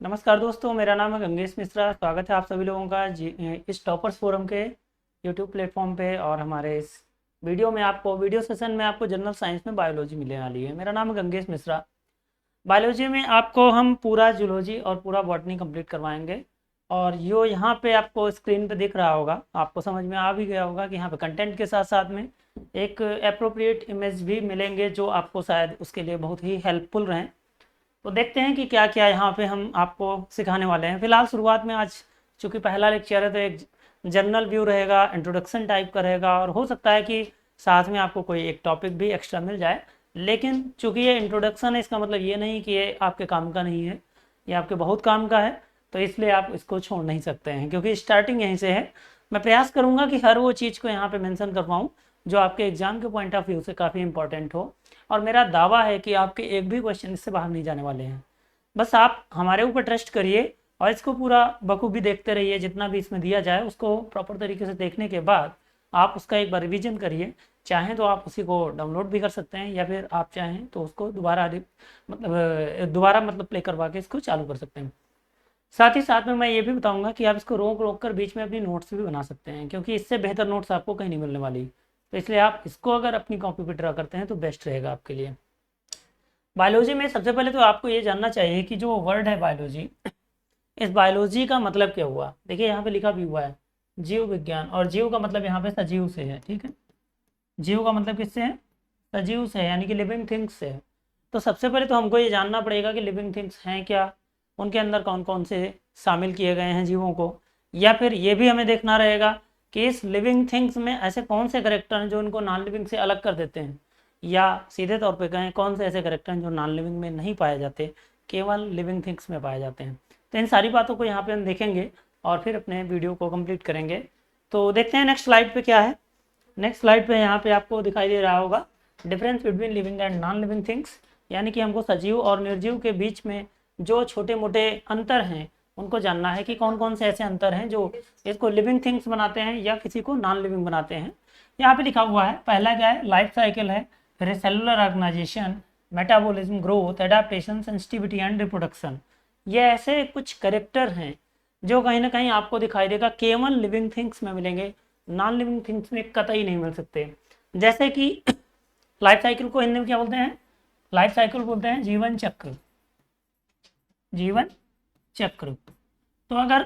नमस्कार दोस्तों, मेरा नाम है गंगेश मिश्रा। स्वागत है आप सभी लोगों का इस टॉपर्स फोरम के यूट्यूब प्लेटफॉर्म पे। और हमारे इस वीडियो सेशन में आपको जनरल साइंस में बायोलॉजी मिलने वाली है। मेरा नाम है गंगेश मिश्रा। बायोलॉजी में आपको हम पूरा जूलॉजी और पूरा बॉटनी कंप्लीट करवाएंगे। और यो यहाँ पे आपको स्क्रीन पे दिख रहा होगा, आपको समझ में आ भी गया होगा कि यहाँ पे कंटेंट के साथ साथ में एक अप्रोप्रिएट इमेज भी मिलेंगे जो आपको शायद उसके लिए बहुत ही हेल्पफुल रहें। तो देखते हैं कि क्या क्या यहाँ पे हम आपको सिखाने वाले हैं। फिलहाल शुरुआत में आज चूंकि पहला लेक्चर है तो एक जनरल व्यू रहेगा, इंट्रोडक्शन टाइप का रहेगा, और हो सकता है कि साथ में आपको कोई एक टॉपिक भी एक्स्ट्रा मिल जाए। लेकिन चूंकि ये इंट्रोडक्शन है, इसका मतलब ये नहीं कि ये आपके काम का नहीं है, ये आपके बहुत काम का है। तो इसलिए आप इसको छोड़ नहीं सकते हैं, क्योंकि स्टार्टिंग यहीं से है। मैं प्रयास करूँगा कि हर वो चीज़ को यहाँ पे मेंशन कर पाऊँ जो आपके एग्जाम के पॉइंट ऑफ व्यू से काफ़ी इंपॉर्टेंट हो। और मेरा दावा है कि आपके एक भी क्वेश्चन इससे बाहर नहीं जाने वाले हैं। बस आप हमारे ऊपर ट्रस्ट करिए और इसको पूरा बखूबी देखते रहिए। जितना भी इसमें दिया जाए उसको प्रॉपर तरीके से देखने के बाद आप उसका एक बार रिवीजन करिए। चाहें तो आप उसी को डाउनलोड भी कर सकते हैं, या फिर आप चाहें तो उसको दोबारा प्ले करवा के इसको चालू कर सकते हैं। साथ ही साथ में मैं ये भी बताऊंगा कि आप इसको रोक रोक कर बीच में अपनी नोट्स भी बना सकते हैं, क्योंकि इससे बेहतर नोट्स आपको कहीं नहीं मिलने वाली। तो इसलिए आप इसको अगर अपनी कॉपी पर ड्रा करते हैं तो बेस्ट रहेगा आपके लिए। बायोलॉजी में सबसे पहले तो आपको ये जानना चाहिए कि जो वर्ड है बायोलॉजी, इस बायोलॉजी का मतलब क्या हुआ। देखिए यहाँ पे लिखा भी हुआ है जीव विज्ञान, और जीव का मतलब यहाँ पे सजीव से है। ठीक है, जीव का मतलब किससे है? सजीव से है, यानी कि लिविंग थिंग्स से है। तो सबसे पहले तो हमको ये जानना पड़ेगा कि लिविंग थिंग्स हैं क्या, उनके अंदर कौन कौन से शामिल किए गए हैं जीवों को। या फिर ये भी हमें देखना रहेगा कि इस लिविंग थिंग्स में ऐसे कौन से करेक्टर हैं जो इनको नॉन लिविंग से अलग कर देते हैं, या सीधे तौर पे कहें कौन से ऐसे करेक्टर हैं जो नॉन लिविंग में नहीं पाए जाते, केवल लिविंग थिंग्स में पाए जाते हैं। तो इन सारी बातों को यहाँ पे हम देखेंगे और फिर अपने वीडियो को कंप्लीट करेंगे। तो देखते हैं नेक्स्ट स्लाइड पे क्या है। नेक्स्ट स्लाइड पे यहाँ पे आपको दिखाई दे रहा होगा difference between living and non living things, यानी कि हमको सजीव और निर्जीव के बीच में जो छोटे मोटे अंतर हैं उनको जानना है कि कौन कौन से ऐसे अंतर हैं जो इसको लिविंग थिंग्स बनाते हैं या किसी को नॉन लिविंग बनाते हैं। यहाँ पे लिखा हुआ है, पहला क्या है? लाइफ साइकिल है, फिर cellular organisation, metabolism, growth, adaptation, sensitivity and reproduction. ये ऐसे कुछ करेक्टर हैं जो कहीं ना कहीं आपको दिखाई देगा केवल लिविंग थिंग्स में मिलेंगे, नॉन लिविंग थिंग्स में कतई नहीं मिल सकते। जैसे कि लाइफ साइकिल को हिंदी में क्या बोलते हैं? लाइफ साइकिल बोलते हैं जीवन चक्र। जीवन चक्र। तो अगर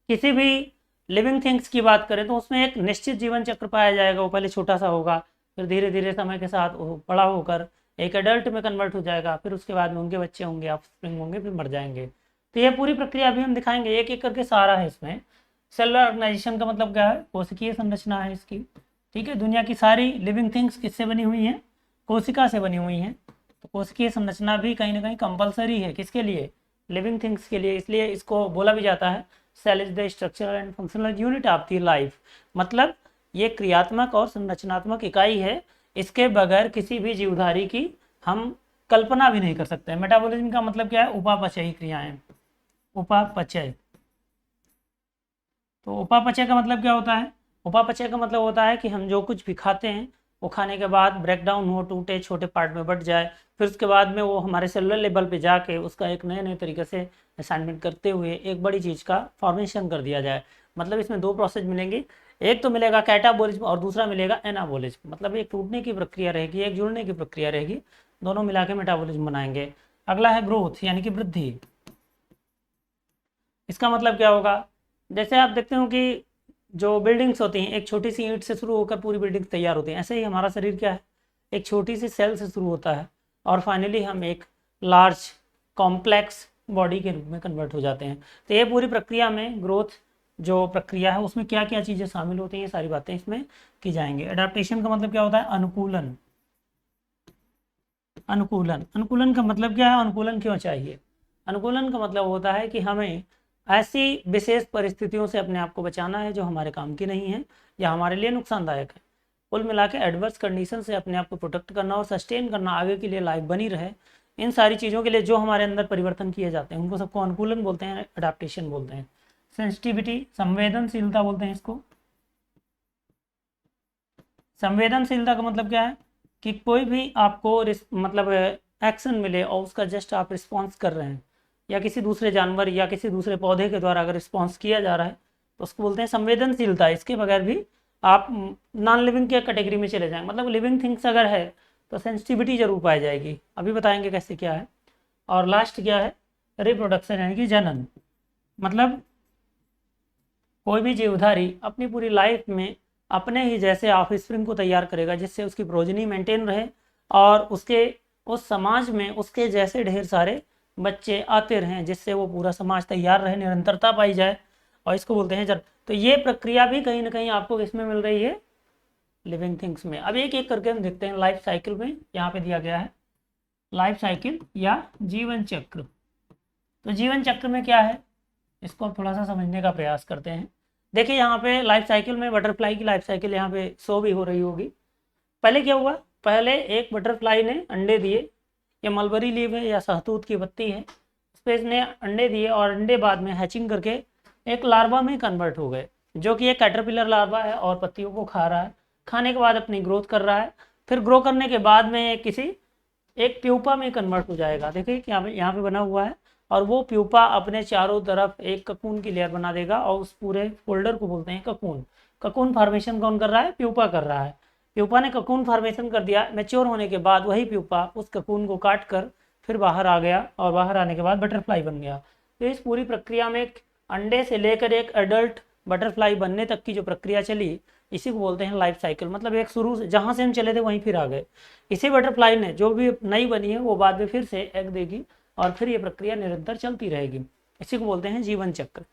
किसी भी लिविंग थिंग्स की बात करें तो उसमें एक निश्चित जीवन चक्र पाया जाएगा। वो पहले छोटा सा होगा, फिर धीरे धीरे समय के साथ वो बड़ा होकर एक एडल्ट में कन्वर्ट हो जाएगा, फिर उसके बाद में उनके बच्चे होंगे, ऑफस्प्रिंग होंगे, फिर मर जाएंगे। तो ये पूरी प्रक्रिया अभी हम दिखाएंगे, एक एक करके सारा है इसमें। सेलुलर ऑर्गेनाइजेशन का मतलब क्या है? कोशिकीय संरचना है इसकी। ठीक है, दुनिया की सारी लिविंग थिंग्स किससे बनी हुई हैं? कोशिका से बनी हुई हैं। तो कोशिकीय संरचना भी कहीं ना कहीं कंपलसरी है, किसके लिए? लिविंग थिंग्स के लिए। इसलिए इसको बोला भी जाता है cell is the structural and functional unit of the life. मतलब ये क्रियात्मक और संरचनात्मक इकाई है, इसके बगैर किसी भी जीवधारी की हम कल्पना भी नहीं कर सकते। मेटाबॉलिज्म का मतलब क्या है? उपापचयी क्रियाएं। उपापचय। तो उपापचय का मतलब क्या होता है? उपापचय का मतलब होता है कि हम जो कुछ भी खाते हैं वो खाने के बाद ब्रेक डाउन हो, टूटे, छोटे पार्ट में बट जाए, फिर उसके बाद में वो हमारे सेलुलर लेवल पे जाके उसका एक नए नए तरीके से असाइनमेंट करते हुए एक बड़ी चीज़ का फॉर्मेशन कर दिया जाए। मतलब इसमें दो प्रोसेस मिलेंगे, एक तो मिलेगा कैटाबोलिज्म और दूसरा मिलेगा एनाबोलिज्म। मतलब एक टूटने की प्रक्रिया रहेगी, एक जुड़ने की प्रक्रिया रहेगी, दोनों मिला के मेटाबोलिज्म बनाएंगे। अगला है ग्रोथ, यानी कि वृद्धि। इसका मतलब क्या होगा? जैसे आप देखते हो कि जो बिल्डिंग्स होती हैं एक छोटी सी ईंट से शुरू होकर पूरी बिल्डिंग तैयार होती हैं, ऐसे ही हमारा शरीर क्या है? एक छोटी सी सेल से शुरू होता है और फाइनली हम एक लार्ज कॉम्प्लेक्स बॉडी के रूप में कन्वर्ट हो जाते हैं। तो ये पूरी प्रक्रिया में ग्रोथ जो प्रक्रिया है उसमें क्या क्या चीज़ें शामिल होती हैं, ये सारी बातें इसमें की जाएंगी। एडाप्टेशन का मतलब क्या होता है? अनुकूलन। अनुकूलन, अनुकूलन का मतलब क्या है? अनुकूलन क्यों चाहिए? अनुकूलन का मतलब होता है कि हमें ऐसी विशेष परिस्थितियों से अपने आप को बचाना है जो हमारे काम की नहीं है या हमारे लिए नुकसानदायक है। कुल मिला के एडवर्स कंडीशन से अपने आप को प्रोटेक्ट करना और सस्टेन करना, आगे के लिए लाइफ बनी रहे, इन सारी चीज़ों के लिए जो हमारे अंदर परिवर्तन किए जाते हैं उनको सबको अनुकूलन बोलते हैं, अडाप्टेशन बोलते हैं। सेंसिटिविटी, संवेदनशीलता बोलते हैं इसको। संवेदनशीलता का मतलब क्या है? कि कोई भी आपको मतलब एक्शन मिले और उसका जस्ट आप रिस्पॉन्स कर रहे हैं, या किसी दूसरे जानवर या किसी दूसरे पौधे के द्वारा अगर रिस्पॉन्स किया जा रहा है तो उसको बोलते हैं संवेदनशीलता। इसके बगैर भी आप नॉन लिविंग के कैटेगरी में चले जाएंगे, मतलब लिविंग थिंग्स अगर है तो सेंसिटिविटी जरूर पाई जाएगी, अभी बताएंगे कैसे क्या है। और लास्ट क्या है, रिप्रोडक्शन यानी कि जनन, मतलब कोई भी जीवधारी अपनी पूरी लाइफ में अपने ही जैसे ऑफस्प्रिंग को तैयार करेगा जिससे उसकी प्रोजनी मेंटेन रहे और उसके उस समाज में उसके जैसे ढेर सारे बच्चे आते रहें जिससे वो पूरा समाज तैयार रहे, निरंतरता पाई जाए, और इसको बोलते हैं जन। तो ये प्रक्रिया भी कहीं ना कहीं आपको किसमें मिल रही है, लिविंग थिंग्स में। अब एक एक करके हम देखते हैं लाइफ साइकिल में, यहाँ पे दिया गया है लाइफ साइकिल या जीवन चक्र। तो जीवन चक्र में क्या है, इसको अब थोड़ा सा समझने का प्रयास करते हैं। देखिए यहाँ पे लाइफ साइकिल में बटरफ्लाई की लाइफ साइकिल यहाँ पे शो भी हो रही होगी। पहले क्या हुआ, पहले एक बटरफ्लाई ने अंडे दिए, या मलबरी लीव है या सहतूत की पत्ती है, उस पर इसने अंडे दिए और अंडे बाद में हैचिंग करके एक लार्वा में कन्वर्ट हो गए, जो कि एक कैटरपिलर लार्वा है और पत्तियों को खा रहा है। खाने के बाद अपनी ग्रोथ कर रहा है, फिर ग्रो करने के बाद में किसी एक प्यूपा में कन्वर्ट हो जाएगा। देखिए यहाँ पे बना हुआ है, और वो प्यूपा अपने चारों तरफ एक ककून की लेयर बना देगा और उस पूरे फोल्डर को बोलते हैं ककून। ककून फॉर्मेशन कौन कर रहा है, प्यूपा कर रहा है। प्यूपा ने ककून फॉर्मेशन कर दिया, मैच्योर होने के बाद वही प्यूपा उस ककून को काट कर फिर बाहर आ गया, और बाहर आने के बाद बटरफ्लाई बन गया। तो इस पूरी प्रक्रिया में अंडे से लेकर एक एडल्ट बटरफ्लाई बनने तक की जो प्रक्रिया चली, इसी को बोलते हैं लाइफ साइकिल। मतलब एक शुरू से जहाँ से हम चले थे वहीं फिर आ गए। इसी बटरफ्लाई ने जो भी नई बनी है वो बाद में फिर से एग देगी और फिर ये प्रक्रिया निरंतर चलती रहेगी। इसी को बोलते हैं जीवन चक्र।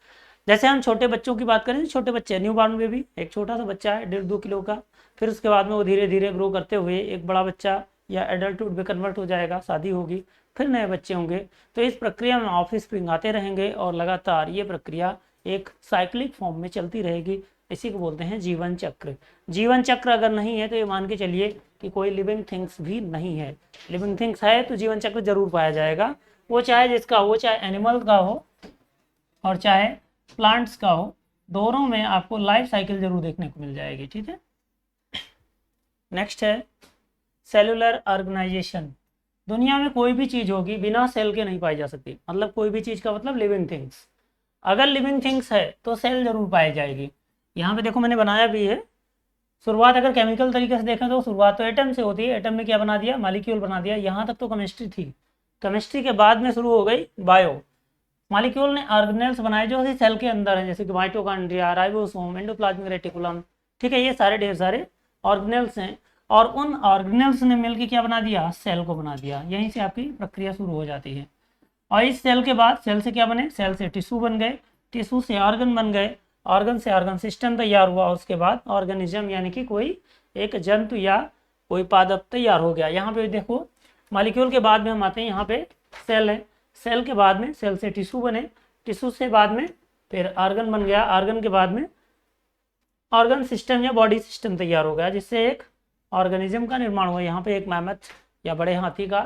जैसे हम छोटे बच्चों की बात करें, छोटे बच्चे न्यू बॉर्न बेबी, एक छोटा सा बच्चा है 1.5-2 किलो का, फिर उसके बाद में वो धीरे धीरे ग्रो करते हुए एक बड़ा बच्चा या एडल्टहुड में कन्वर्ट हो जाएगा, शादी होगी, फिर नए बच्चे होंगे। तो इस प्रक्रिया में ऑफस्प्रिंग आते रहेंगे और लगातार ये प्रक्रिया एक साइक्लिक फॉर्म में चलती रहेगी। इसी को बोलते हैं जीवन चक्र। जीवन चक्र अगर नहीं है तो ये मान के चलिए कि कोई लिविंग थिंग्स भी नहीं है। लिविंग थिंग्स है तो जीवन चक्र जरूर पाया जाएगा, वो चाहे जिसका हो, चाहे एनिमल का हो और चाहे प्लांट्स का हो, दोनों में आपको लाइफ साइकिल जरूर देखने को मिल जाएगी। ठीक है, नेक्स्ट है सेलुलर ऑर्गेनाइजेशन। दुनिया में कोई भी चीज़ होगी बिना सेल के नहीं पाई जा सकती, मतलब कोई भी चीज़ का मतलब लिविंग थिंग्स। अगर लिविंग थिंग्स है तो सेल जरूर पाई जाएगी। यहाँ पे देखो मैंने बनाया भी है। शुरुआत अगर केमिकल तरीके से देखें तो शुरुआत तो एटम से होती है, एटम ने क्या बना दिया, मॉलिक्यूल बना दिया। यहाँ तक तो केमिस्ट्री थी, केमिस्ट्री के बाद में शुरू हो गई बायो। मॉलिक्यूल ने ऑर्गेनेल्स बनाए जो कि सेल के अंदर है, जैसे कि माइटोकॉन्ड्रिया, राइबोसोम, एंडोप्लाज्मिक रेटिकुलम। ठीक है, ये सारे ढेर सारे ऑर्गेनेल्स हैं, और उन ऑर्गेनेल्स ने मिलकर क्या बना दिया, सेल को बना दिया। यहीं से आपकी प्रक्रिया शुरू हो जाती है। और इस सेल के बाद सेल से क्या बने, सेल से टिश्यू बन गए, टिश्यू से ऑर्गन बन गए, ऑर्गन से ऑर्गन सिस्टम तैयार हुआ, और उसके बाद ऑर्गेनिज्म यानी कि कोई एक जंतु या कोई पादप तैयार हो गया। यहाँ पे देखो मॉलिक्यूल के बाद में हम आते हैं, यहाँ पे सेल है, सेल के बाद में सेल से टिश्यू बने, टिश्यू से बाद में फिर ऑर्गन बन गया, ऑर्गन के बाद में ऑर्गन सिस्टम या बॉडी सिस्टम तैयार हो गया, जिससे एक ऑर्गेनिज्म का निर्माण हुआ। यहाँ पे एक मैमथ या बड़े हाथी का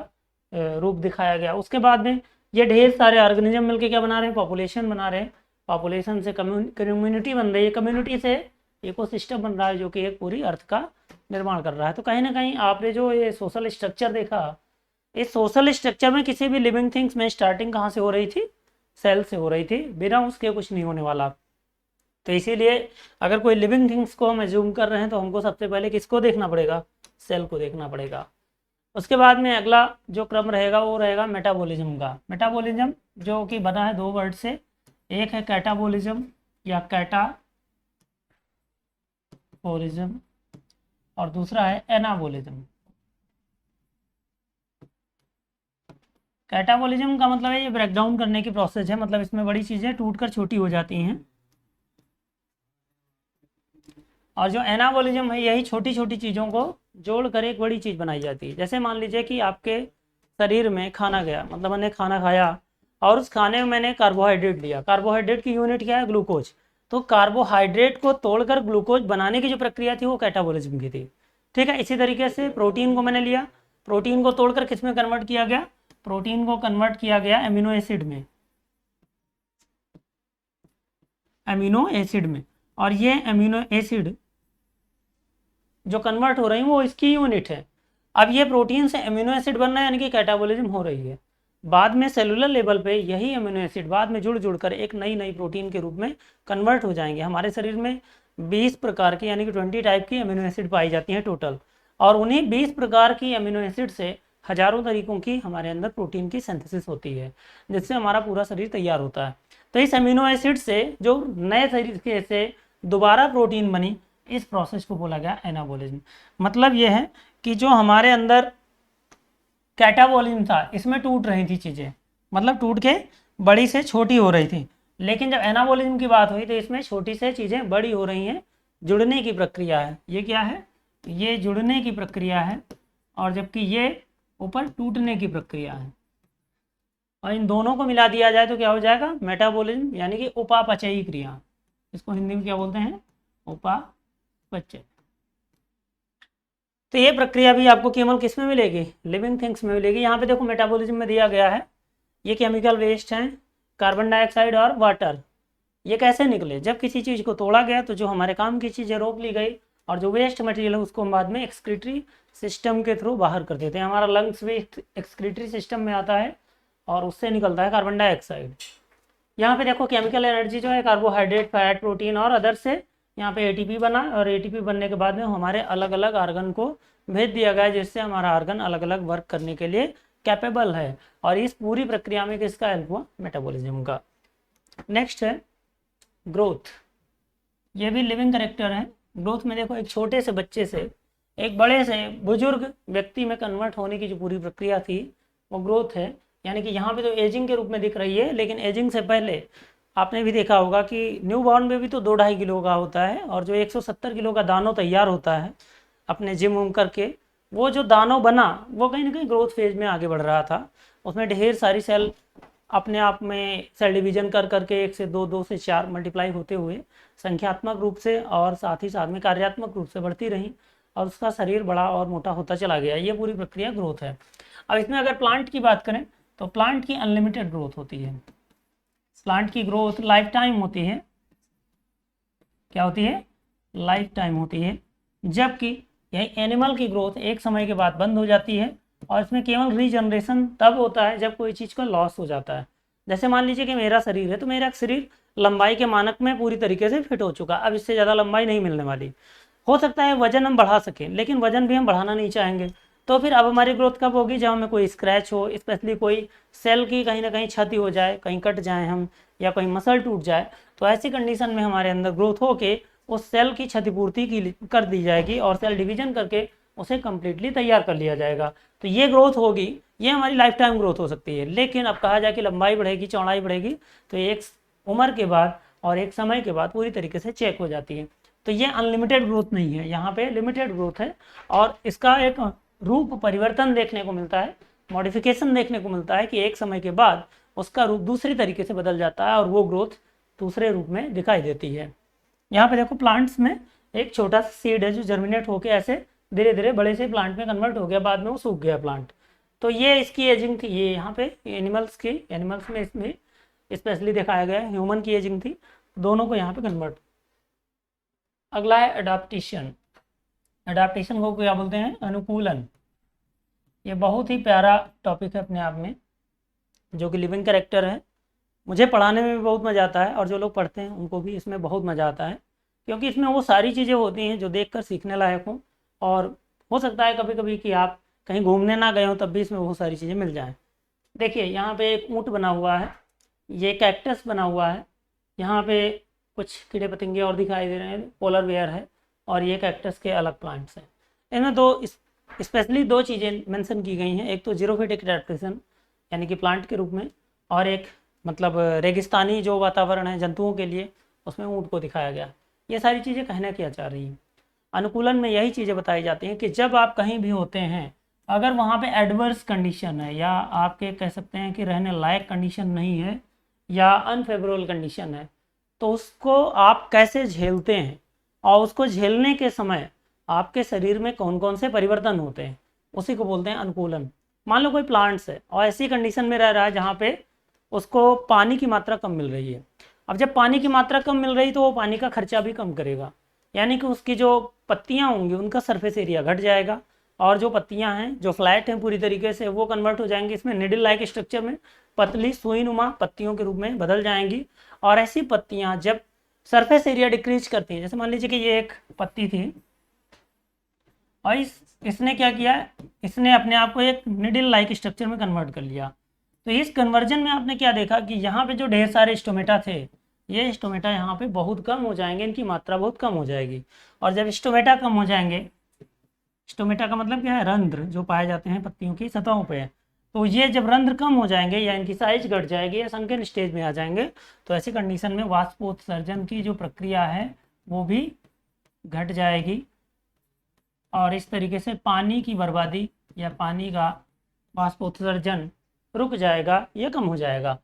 रूप दिखाया गया। उसके बाद में ये ढेर सारे ऑर्गेनिज्म मिलकर क्या बना रहे हैं, पॉपुलेशन बना रहे हैं, पॉपुलेशन से कम्युनिटी बन रही है, कम्युनिटी से इकोसिस्टम बन रहा है, जो कि एक पूरी अर्थ का निर्माण कर रहा है। तो कहीं ना कहीं आपने जो ये सोशल स्ट्रक्चर देखा, इस सोशल स्ट्रक्चर में किसी भी लिविंग थिंग्स में स्टार्टिंग कहाँ से हो रही थी, सेल से हो रही थी, बिना उसके कुछ नहीं होने वाला। तो इसीलिए अगर कोई लिविंग थिंग्स को हम एज्यूम कर रहे हैं तो हमको सबसे पहले किसको देखना पड़ेगा, सेल को देखना पड़ेगा। उसके बाद में अगला जो क्रम रहेगा वो रहेगा मेटाबॉलिज्म का। मेटाबॉलिज्म जो कि बना है 2 वर्ड से, एक है कैटाबॉलिज्म या कैटाबॉलिज्म और दूसरा है एनाबॉलिज्म। कैटाबॉलिज्म का मतलब है ये ब्रेकडाउन करने की प्रोसेस है, मतलब इसमें बड़ी चीज़ें टूटकर छोटी हो जाती हैं। और जो एनाबॉलिज्म है यही छोटी छोटी चीज़ों को जोड़कर एक बड़ी चीज़ बनाई जाती है। जैसे मान लीजिए कि आपके शरीर में खाना गया, मतलब मैंने खाना खाया और उस खाने में मैंने कार्बोहाइड्रेट लिया। कार्बोहाइड्रेट की यूनिट क्या है, ग्लूकोज। तो कार्बोहाइड्रेट को तोड़कर ग्लूकोज बनाने की जो प्रक्रिया थी वो कैटाबॉलिज्म की थी। ठीक है, इसी तरीके से प्रोटीन को मैंने लिया, प्रोटीन को तोड़कर किस में कन्वर्ट किया गया, प्रोटीन को कन्वर्ट किया गया एमिनो एसिड में, एमिनो एसिड में। और ये एमिनो एसिड जो कन्वर्ट हो रही है वो इसकी यूनिट है। अब ये प्रोटीन से एमिनो एसिड बनना है, यानी कि कैटाबॉलिज्म हो रही है। बाद में सेलुलर लेवल पे यही अमीनो एसिड बाद में जुड़ जुड़कर एक नई नई प्रोटीन के रूप में कन्वर्ट हो जाएंगे। हमारे शरीर में 20 प्रकार की यानी कि 20 टाइप की अमीनो एसिड पाई जाती हैं टोटल, और उन्हीं 20 प्रकार की अमीनो एसिड से हजारों तरीकों की हमारे अंदर प्रोटीन की सिंथेसिस होती है, जिससे हमारा पूरा शरीर तैयार होता है। तो इस अमीनो एसिड से जो नए तरीके से दोबारा प्रोटीन बनी, इस प्रोसेस को बोला गया एनाबॉलिज्म। मतलब ये है कि जो हमारे अंदर कैटाबॉलिज्म था, इसमें टूट रही थी चीज़ें, मतलब टूट के बड़ी से छोटी हो रही थी, लेकिन जब एनाबॉलिज्म की बात हुई तो इसमें छोटी से चीज़ें बड़ी हो रही हैं, जुड़ने की प्रक्रिया है। ये क्या है? ये जुड़ने की प्रक्रिया है, और जबकि ये ऊपर टूटने की प्रक्रिया है। और इन दोनों को मिला दिया जाए तो क्या हो जाएगा? मेटाबॉलिज्म, यानी कि उपापचयी क्रिया। इसको हिंदी में क्या बोलते हैं? उपापचय। तो ये प्रक्रिया भी आपको केवल किस में मिलेगी? लिविंग थिंग्स में मिलेगी। यहाँ पे देखो मेटाबॉलिज्म में दिया गया है, ये केमिकल वेस्ट हैं, कार्बन डाइऑक्साइड और वाटर। ये कैसे निकले? जब किसी चीज़ को तोड़ा गया तो जो हमारे काम की चीज़ें रोक ली गई, और जो वेस्ट मटेरियल है उसको हम बाद में एक्सक्रीटरी सिस्टम के थ्रू बाहर कर देते हैं। हमारा लंग्स भी एक्सक्रीटरी सिस्टम में आता है, और उससे निकलता है कार्बन डाइऑक्साइड। यहाँ पे देखो केमिकल एनर्जी जो है कार्बोहाइड्रेट, फैट, प्रोटीन और अदर से यहाँ पे एटीपी बना, और एटीपी बनने के बाद में हमारे अलग अलग आर्गन को भेज दिया गया, जिससे हमारा आर्गन अलग अलग वर्क करने के लिए कैपेबल है। और इस पूरी प्रक्रिया में किसका हेल्प हुआ? मेटाबॉलिज्म का। नेक्स्ट है ग्रोथ। ये भी लिविंग करेक्टर है। ग्रोथ में देखो एक छोटे से बच्चे से एक बड़े से बुजुर्ग व्यक्ति में कन्वर्ट होने की जो पूरी प्रक्रिया थी वो ग्रोथ है। यानी कि यहाँ पे तो एजिंग के रूप में दिख रही है, लेकिन एजिंग से पहले आपने भी देखा होगा कि न्यू बॉर्न में भी तो 2-2.5 किलो का होता है, और जो 170 किलो का दानो तैयार होता है अपने जिम उम करके, वो जो दानो बना वो कहीं ना कहीं ग्रोथ फेज में आगे बढ़ रहा था। उसमें ढेर सारी सेल अपने आप में सेल डिवीजन कर करके 1 से 2, 2 से 4 मल्टीप्लाई होते हुए संख्यात्मक रूप से और साथ ही साथ में कार्यात्मक रूप से बढ़ती रही, और उसका शरीर बड़ा और मोटा होता चला गया। ये पूरी प्रक्रिया ग्रोथ है। अब इसमें अगर प्लांट की बात करें तो प्लांट की अनलिमिटेड ग्रोथ होती है। प्लांट की ग्रोथ लाइफ टाइम होती है। क्या होती है? लाइफ टाइम होती है। जबकि यही एनिमल की ग्रोथ एक समय के बाद बंद हो जाती है, और इसमें केवल रीजनरेशन तब होता है जब कोई चीज़ का लॉस हो जाता है। जैसे मान लीजिए कि मेरा शरीर है, तो मेरा शरीर लंबाई के मानक में पूरी तरीके से फिट हो चुका, अब इससे ज़्यादा लंबाई नहीं मिलने वाली। हो सकता है वजन हम बढ़ा सकें, लेकिन वजन भी हम बढ़ाना नहीं चाहेंगे, तो फिर अब हमारी ग्रोथ कब होगी? जब हमें कोई स्क्रैच हो, स्पेशली कोई सेल की कहीं ना कहीं क्षति हो जाए, कहीं कट जाए हम, या कोई मसल टूट जाए, तो ऐसी कंडीशन में हमारे अंदर ग्रोथ हो के उस सेल की क्षतिपूर्ति की कर दी जाएगी, और सेल डिवीजन करके उसे कम्प्लीटली तैयार कर लिया जाएगा। तो ये ग्रोथ होगी, ये हमारी लाइफ टाइम ग्रोथ हो सकती है। लेकिन अब कहा जाए कि लंबाई बढ़ेगी, चौड़ाई बढ़ेगी, तो एक उम्र के बाद और एक समय के बाद पूरी तरीके से चेक हो जाती है। तो ये अनलिमिटेड ग्रोथ नहीं है, यहाँ पे लिमिटेड ग्रोथ है, और इसका एक रूप परिवर्तन देखने को मिलता है, मॉडिफिकेशन देखने को मिलता है कि एक समय के बाद उसका रूप दूसरी तरीके से बदल जाता है, और वो ग्रोथ दूसरे रूप में दिखाई देती है। यहाँ पे देखो प्लांट्स में एक छोटा सा सीड है जो जर्मिनेट होकर ऐसे धीरे धीरे बड़े से प्लांट में कन्वर्ट हो गया, बाद में वो सूख गया प्लांट। तो ये इसकी एजिंग थी। ये यहाँ पे एनिमल्स में इसमें स्पेशली दिखाया गया है, ह्यूमन की एजिंग थी, दोनों को यहाँ पे कन्वर्ट। अगला है अडाप्टेशन। अडाप्टेशन को क्या बोलते हैं? अनुकूलन। ये बहुत ही प्यारा टॉपिक है अपने आप में, जो कि लिविंग कैरेक्टर है। मुझे पढ़ाने में भी बहुत मज़ा आता है, और जो लोग पढ़ते हैं उनको भी इसमें बहुत मज़ा आता है, क्योंकि इसमें वो सारी चीज़ें होती हैं जो देखकर सीखने लायक हों। और हो सकता है कभी कभी कि आप कहीं घूमने ना गए हो, तब भी इसमें बहुत सारी चीज़ें मिल जाएँ। देखिए यहाँ पे एक ऊँट बना हुआ है, ये कैक्टस बना हुआ है, यहाँ पे कुछ कीड़े पतंगे और दिखाई दे रहे हैं, पोलर बेयर है, और ये कैक्टस के अलग प्लांट्स हैं। इनमें स्पेशली दो चीज़ें मेंशन की गई हैं। एक तो जीरोफिटिक एडेप्टेशन यानी कि प्लांट के रूप में, और एक मतलब रेगिस्तानी जो वातावरण है जंतुओं के लिए, उसमें ऊँट को दिखाया गया। ये सारी चीज़ें कहना क्या चाह रही हैं? अनुकूलन में यही चीज़ें बताई जाती हैं कि जब आप कहीं भी होते हैं, अगर वहाँ पे एडवर्स कंडीशन है, या आपके कह सकते हैं कि रहने लायक कंडीशन नहीं है, या अनफेवरेबल कंडीशन है, तो उसको आप कैसे झेलते हैं, और उसको झेलने के समय आपके शरीर में कौन कौन से परिवर्तन होते हैं, उसी को बोलते हैं अनुकूलन। मान लो कोई प्लांट्स है और ऐसी कंडीशन में रह रहा है जहाँ पे उसको पानी की मात्रा कम मिल रही है। अब जब पानी की मात्रा कम मिल रही तो वो पानी का खर्चा भी कम करेगा, यानी कि उसकी जो पत्तियाँ होंगी उनका सरफेस एरिया घट जाएगा, और जो पत्तियां हैं जो फ्लैट हैं पूरी तरीके से वो कन्वर्ट हो जाएंगी इसमें निडल लाइक स्ट्रक्चर में, पतली सुई नुमा पत्तियों के रूप में बदल जाएंगी। और ऐसी पत्तियां जब सरफेस एरिया डिक्रीज करती हैं, जैसे मान लीजिए कि ये एक पत्ती थी और इसने क्या किया, इसने अपने आप को एक निडल लाइक स्ट्रक्चर में कन्वर्ट कर लिया। तो इस कन्वर्जन में आपने क्या देखा कि यहाँ पे जो ढेर सारे स्टोमेटा थे, ये स्टोमेटा यहाँ पे बहुत कम हो जाएंगे, इनकी मात्रा बहुत कम हो जाएगी। और जब स्टोमेटा कम हो जाएंगे, स्टोमेटा का मतलब क्या है, रंध्र जो पाए जाते हैं पत्तियों की सतहों पे, तो ये जब रंध्र कम हो जाएंगे या इनकी साइज घट जाएगी या संकीर्ण स्टेज में आ जाएंगे, तो ऐसी कंडीशन में वाष्पोत्सर्जन की जो प्रक्रिया है वो भी घट जाएगी और इस तरीके से पानी की बर्बादी या पानी का वाष्पोत्सर्जन रुक जाएगा या कम हो जाएगा।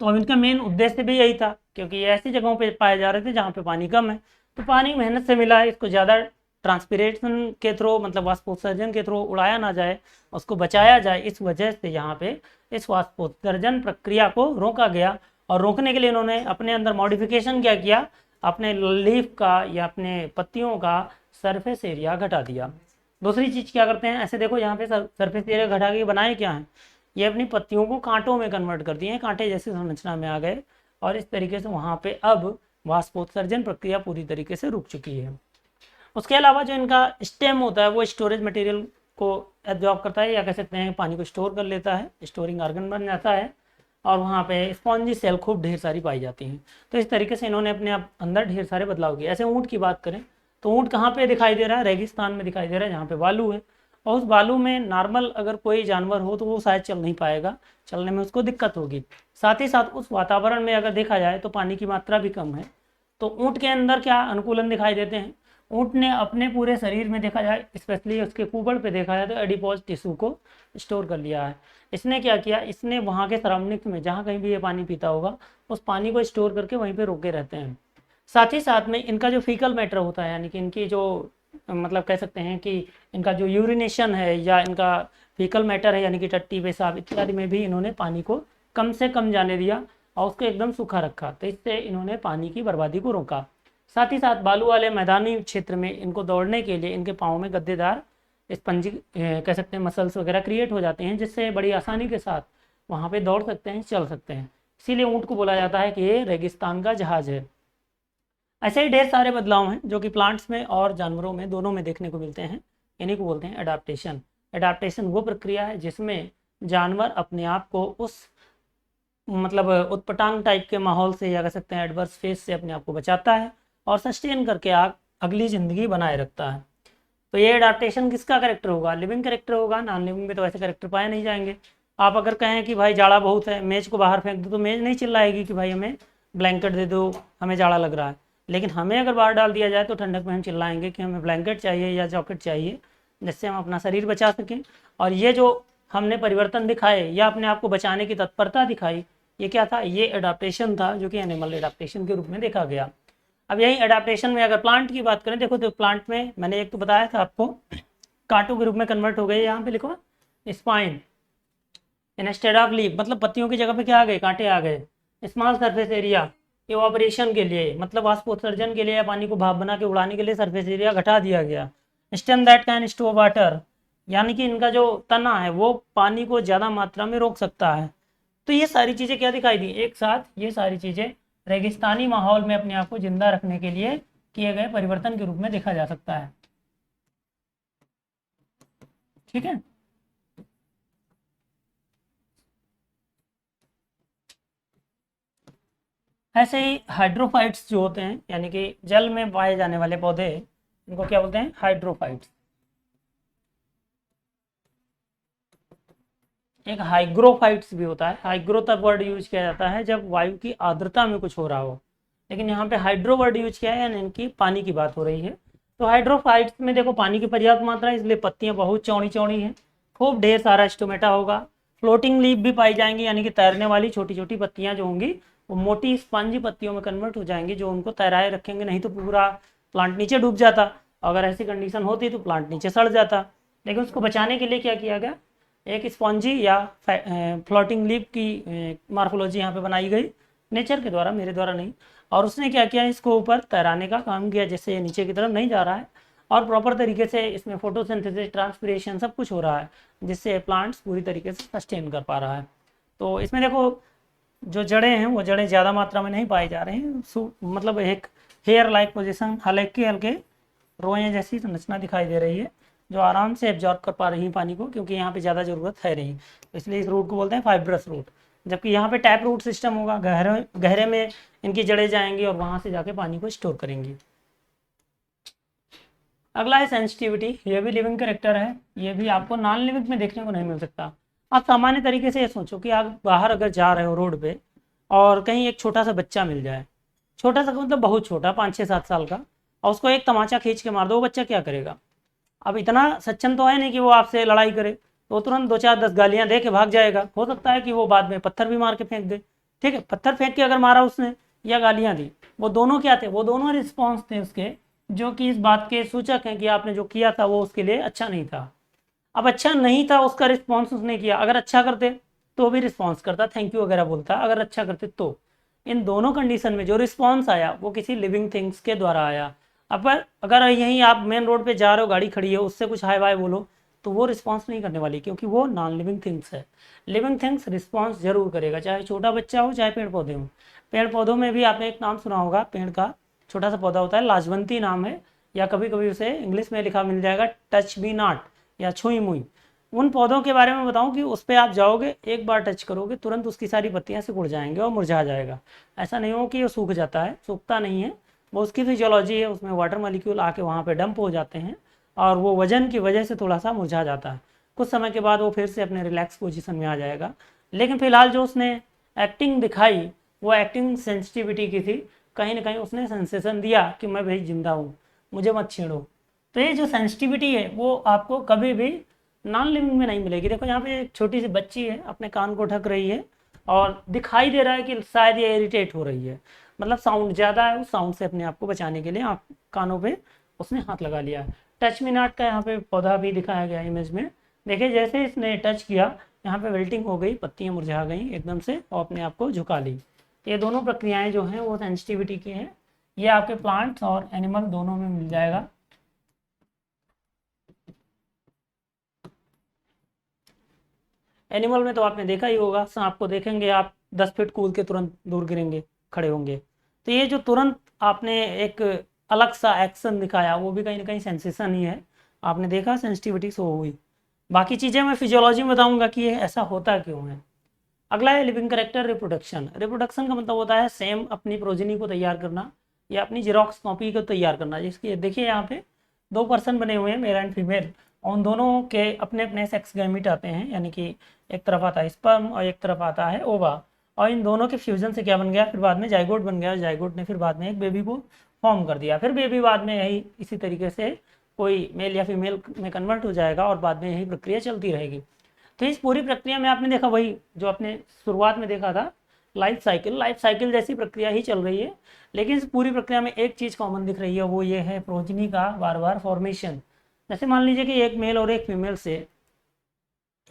तो अब इनका मेन उद्देश्य भी यही था, क्योंकि ये ऐसी जगहों पे पाए जा रहे थे जहाँ पे पानी कम है, तो पानी मेहनत से मिला है, इसको ज़्यादा ट्रांसपिरेशन के थ्रू मतलब वाष्पोत्सर्जन के थ्रू उड़ाया ना जाए, उसको बचाया जाए, इस वजह से यहाँ पे इस वाष्पोत्सर्जन प्रक्रिया को रोका गया। और रोकने के लिए इन्होंने अपने अंदर मॉडिफिकेशन क्या किया, अपने लीफ का या अपने पत्तियों का सरफेस एरिया घटा दिया। दूसरी चीज़ क्या करते हैं, ऐसे देखो यहाँ पे सरफेस एरिया घटा के बनाए क्या है, ये अपनी पत्तियों को कांटों में कन्वर्ट कर दिए हैं, कांटे जैसी संरचना में आ गए और इस तरीके से वहाँ पे अब वाष्पोत्सर्जन प्रक्रिया पूरी तरीके से रुक चुकी है। उसके अलावा जो इनका स्टेम होता है वो स्टोरेज मटेरियल को एब्जॉर्ब करता है या कह सकते हैं पानी को स्टोर कर लेता है, स्टोरिंग ऑर्गन बन जाता है और वहाँ पे स्पॉन्जी सेल खूब ढेर सारी पाई जाती हैं। तो इस तरीके से इन्होंने अपने अंदर ढेर सारे बदलाव किए। ऐसे ऊँट की बात करें तो ऊँट कहाँ पे दिखाई दे रहा है, रेगिस्तान में दिखाई दे रहा है जहाँ पे बालू है, और उस बालू में नॉर्मल अगर कोई जानवर हो तो वो शायद चल नहीं पाएगा, चलने में उसको दिक्कत होगी। साथ ही साथ उस वातावरण में अगर देखा जाए तो पानी की मात्रा भी कम है, तो ऊँट के अंदर क्या अनुकूलन दिखाई देते हैं, ऊँट ने अपने पूरे शरीर में देखा जाए स्पेशली उसके कुबड़ पे देखा जाए तो एडिपोज टिश्यू को स्टोर कर लिया है। इसने क्या किया, इसने वहाँ के सराउंडिंग्स में जहाँ कहीं भी ये पानी पीता होगा उस पानी को स्टोर करके वहीं पे रोके रहते हैं। साथ ही साथ में इनका जो फीकल मैटर होता है, यानी कि इनकी जो मतलब कह सकते हैं कि इनका जो यूरिनेशन है या इनका फीकल मैटर है यानी कि टट्टी पेशाब इत्यादि में भी इन्होंने पानी को कम से कम जाने दिया और उसको एकदम सूखा रखा, तो इससे इन्होंने पानी की बर्बादी को रोका। साथ ही साथ बालू वाले मैदानी क्षेत्र में इनको दौड़ने के लिए इनके पाँव में गद्देदार स्पंजी कह सकते हैं मसल्स वगैरह क्रिएट हो जाते हैं, जिससे बड़ी आसानी के साथ वहाँ पे दौड़ सकते हैं, चल सकते हैं। इसीलिए ऊँट को बोला जाता है कि ये रेगिस्तान का जहाज है। ऐसे ही ढेर सारे बदलाव हैं जो कि प्लांट्स में और जानवरों में दोनों में देखने को मिलते हैं, इन्हीं को बोलते हैं एडाप्टेशन। एडाप्टेशन वो प्रक्रिया है जिसमें जानवर अपने आप को उस मतलब उत्पटांग टाइप के माहौल से या कह सकते हैं एडवर्स फेस से अपने आप को बचाता है और सस्टेन करके अगली ज़िंदगी बनाए रखता है। तो ये एडाप्टेशन किसका करेक्टर होगा, लिविंग करेक्टर होगा, नॉन लिविंग में तो ऐसे करेक्टर पाए नहीं जाएंगे। आप अगर कहें कि भाई जाड़ा बहुत है, मेज को बाहर फेंक दो, तो मेज नहीं चिल्लाएगी कि भाई हमें ब्लैंकेट दे दो, हमें जाड़ा लग रहा है। लेकिन हमें अगर बाहर डाल दिया जाए तो ठंडक में हम चिल्लाएंगे कि हमें ब्लैंकेट चाहिए या जॉकेट चाहिए, जिससे हम अपना शरीर बचा सकें। और ये जो हमने परिवर्तन दिखाए या अपने आप को बचाने की तत्परता दिखाई, ये क्या था, ये एडाप्टेशन था जो कि एनिमल एडाप्टेशन के रूप में देखा गया। अब यही एडाप्टेशन में अगर प्लांट की बात करें, देखो तो प्लांट में मैंने एक तो बताया था आपको कांटों के रूप में कन्वर्ट हो गए, यहाँ पे लिखो स्पाइन इंस्टेड ऑफ लीफ, मतलब पत्तियों की जगह पे क्या आ गए, कांटे आ गए। स्मॉल सरफेस एरिया इवापोरेशन के लिए मतलब वाष्पोत्सर्जन के लिए या पानी को भाप बना के उड़ाने के लिए सरफेस एरिया घटा दिया गया। Stem that can store water, यानी कि इनका जो तना है वो पानी को ज़्यादा मात्रा में रोक सकता है। तो ये सारी चीज़ें क्या दिखाई दी एक साथ, ये सारी चीज़ें रेगिस्तानी माहौल में अपने आप को जिंदा रखने के लिए किए गए परिवर्तन के रूप में देखा जा सकता है। ठीक है, ऐसे ही हाइड्रोफाइट्स जो होते हैं यानी कि जल में पाए जाने वाले पौधे, इनको क्या बोलते हैं, हाइड्रोफाइट्स। एक हाइग्रोफाइट्स भी होता है। हाइग्रो तब वर्ड यूज किया जाता है जब वायु की आर्द्रता में कुछ हो रहा हो, लेकिन यहाँ पे हाइड्रो वर्ड यूज किया है यानी इनकी पानी की बात हो रही है। तो हाइड्रोफाइट्स में देखो पानी की पर्याप्त मात्रा है, इसलिए पत्तियां बहुत चौड़ी चौड़ी हैं, खूब ढेर सारा स्टोमेटा होगा, फ्लोटिंग लीफ भी पाई जाएंगी यानी कि तैरने वाली छोटी छोटी पत्तियां जो होंगी वो मोटी स्पंजी पत्तियों में कन्वर्ट हो जाएंगी जो उनको तैराए रखेंगे, नहीं तो पूरा प्लांट नीचे डूब जाता। अगर ऐसी कंडीशन होती तो प्लांट नीचे सड़ जाता। लेकिन उसको बचाने के लिए क्या किया गया, एक स्पॉन्जी या फ्लोटिंग लीफ की मार्फोलॉजी यहाँ पे बनाई गई नेचर के द्वारा, मेरे द्वारा नहीं। और उसने क्या किया, इसको ऊपर तैराने का काम किया जिससे ये नीचे की तरफ नहीं जा रहा है और प्रॉपर तरीके से इसमें फोटोसिंथेसिस, ट्रांसपिरेशन सब कुछ हो रहा है, जिससे प्लांट्स पूरी तरीके से सस्टेन कर पा रहा है। तो इसमें देखो जो जड़ें हैं वो जड़ें ज़्यादा मात्रा में नहीं पाई जा रही हैं, मतलब एक हेयर लाइक पोजिशन, हल्के हल्के रोए जैसी संरचना दिखाई दे रही है, जो आराम से एब्जॉर्ब कर पा रही है पानी को, क्योंकि यहाँ पे ज़्यादा ज़रूरत है नहीं, तो इसलिए इस रूट को बोलते हैं फाइब्रस रूट। जबकि यहाँ पे टैप रूट सिस्टम होगा, गहरे गहरे में इनकी जड़ें जाएंगी और वहाँ से जाके पानी को स्टोर करेंगी। अगला है सेंसिटिविटी। ये भी लिविंग करेक्टर है, ये भी आपको नॉन लिविंग में देखने को नहीं मिल सकता। आप सामान्य तरीके से ये सोचो कि आप बाहर अगर जा रहे हो रोड पे और कहीं एक छोटा सा बच्चा मिल जाए, छोटा सा मतलब बहुत छोटा, 5-6-7 साल का, और उसको एक तमाचा खींच के मार दो, वो बच्चा क्या करेगा? अब इतना सज्जन तो है नहीं कि वो आपसे लड़ाई करे, तो तुरंत 2-4-10 गालियां दे के भाग जाएगा। हो सकता है कि वो बाद में पत्थर भी मार के फेंक दे, ठीक है, पत्थर फेंक के अगर मारा उसने या गालियां दी, वो दोनों क्या थे? वो दोनों रिस्पॉन्स थे उसके, जो कि इस बात के सूचक हैं कि आपने जो किया था वो उसके लिए अच्छा नहीं था। अब अच्छा नहीं था उसका रिस्पॉन्स उसने किया, अगर अच्छा करते तो भी रिस्पॉन्स करता, थैंक यू वगैरह बोलता, अगर अच्छा करते तो। इन दोनों कंडीशन में जो रिस्पॉन्स आया वो किसी लिविंग थिंग्स के द्वारा आया। अब अगर यहीं आप मेन रोड पे जा रहे हो, गाड़ी खड़ी है, उससे कुछ हाय बाय बोलो, तो वो रिस्पॉन्स नहीं करने वाली, क्योंकि वो नॉन लिविंग थिंग्स है। लिविंग थिंग्स रिस्पॉन्स जरूर करेगा, चाहे छोटा बच्चा हो चाहे पेड़ पौधे हो। पेड़ पौधों में भी आपने एक नाम सुना होगा, पेड़ का छोटा सा पौधा होता है, लाजवंती नाम है, या कभी कभी उसे इंग्लिश में लिखा मिल जाएगा टच मी नॉट या छुई मुई। उन पौधों के बारे में बताऊं कि उस पर आप जाओगे, एक बार टच करोगे, तुरंत उसकी सारी पत्तियां सिकुड़ जाएंगे और मुरझा जाएगा। ऐसा नहीं हो कि वो सूख जाता है, सूखता नहीं है, वो उसकी फिजियोलॉजी है, उसमें वाटर मॉलिक्यूल आके वहाँ पे डंप हो जाते हैं और वो वजन की वजह से थोड़ा सा मुरझा जाता है। कुछ समय के बाद वो फिर से अपने रिलैक्स पोजीशन में आ जाएगा। लेकिन फिलहाल जो उसने एक्टिंग दिखाई, वो एक्टिंग सेंसिटिविटी की थी, कहीं ना कहीं उसने सेंसेशन दिया कि मैं भाई जिंदा हूँ, मुझे मत छेड़ो। तो ये जो सेंसिटिविटी है वो आपको कभी भी नॉन लिविंग में नहीं मिलेगी। देखो यहाँ पे एक छोटी सी बच्ची है, अपने कान को ढक रही है और दिखाई दे रहा है कि शायद ये इरिटेट हो रही है, मतलब साउंड ज़्यादा है, उस साउंड से अपने आप को बचाने के लिए आप कानों पे उसने हाथ लगा लिया है। टच मी नॉट का यहाँ पे पौधा भी दिखाया गया इमेज में। देखिए जैसे इसने टच किया, यहाँ पे वेल्टिंग हो गई, पत्तियाँ मुरझा गई एकदम से और अपने आप को झुका ली। ये दोनों प्रक्रियाएं जो हैं वो सेंसिटिविटी की हैं। ये आपके प्लांट्स और एनिमल दोनों में मिल जाएगा। एनिमल में तो आपने देखा ही होगा, सांप को देखेंगे आप 10 फीट कूद के तुरंत दूर गिरेंगे, खड़े होंगे। तो ये जो तुरंत आपने एक अलग सा एक्शन दिखाया, वो भी कहीं ना कहीं सेंसेशन ही है। आपने देखा सेंसिटिविटी शो हुई। बाकी चीज़ें मैं फिजियोलॉजी में बताऊंगा कि ये ऐसा होता क्यों है। अगला है लिविंग करेक्टर रिप्रोडक्शन। रिप्रोडक्शन का मतलब होता है सेम अपनी प्रोजेनी को तैयार करना या अपनी जेरोक्स कॉपी को तैयार करना। जिसकी देखिए यहाँ पे 2 पर्सन बने हुए हैं, मेल एंड फीमेल, और उन दोनों के अपने अपने सेक्स गैमीट आते हैं, यानी कि एक तरफ आता है स्पर्म और एक तरफ आता है ओवा, और इन दोनों के फ्यूजन से क्या बन गया, फिर बाद में जाइगोट बन गया। जाइगोट ने फिर बाद में एक बेबी को फॉर्म कर दिया, फिर बेबी बाद में यही इसी तरीके से कोई मेल या फीमेल में कन्वर्ट हो जाएगा और बाद में यही प्रक्रिया चलती रहेगी। तो इस पूरी प्रक्रिया में आपने देखा वही जो आपने शुरुआत में देखा था, लाइफ साइकिल जैसी प्रक्रिया ही चल रही है। लेकिन इस पूरी प्रक्रिया में एक चीज़ कॉमन दिख रही है, वो ये है प्रोजनी का बार बार फॉर्मेशन। जैसे मान लीजिए कि एक मेल और एक फीमेल से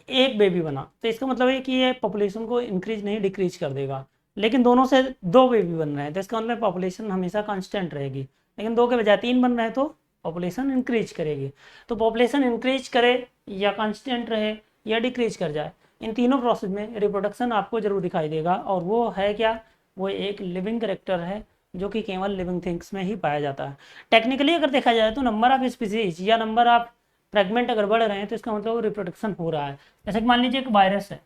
एक बेबी बना, तो इसका मतलब है कि ये पॉपुलेशन को इंक्रीज नहीं डिक्रीज कर देगा। लेकिन दोनों से 2 बेबी बन रहे हैं, तो इसका मतलब पॉपुलेशन हमेशा कांस्टेंट रहेगी। लेकिन 2 के बजाय 3 बन रहे हैं तो पॉपुलेशन इंक्रीज करेगी। तो पॉपुलेशन इंक्रीज करे या कांस्टेंट रहे या डिक्रीज कर जाए, इन तीनों प्रोसेस में रिप्रोडक्शन आपको जरूर दिखाई देगा। और वो है क्या? वो एक लिविंग करेक्टर है, जो कि केवल लिविंग थिंग्स में ही पाया जाता है। टेक्निकली अगर देखा जाए तो नंबर ऑफ स्पीसीज या नंबर ऑफ फ्रेगमेंट अगर बढ़ रहे हैं तो इसका मतलब रिप्रोडक्शन हो रहा है। जैसे कि मान लीजिए एक वायरस है,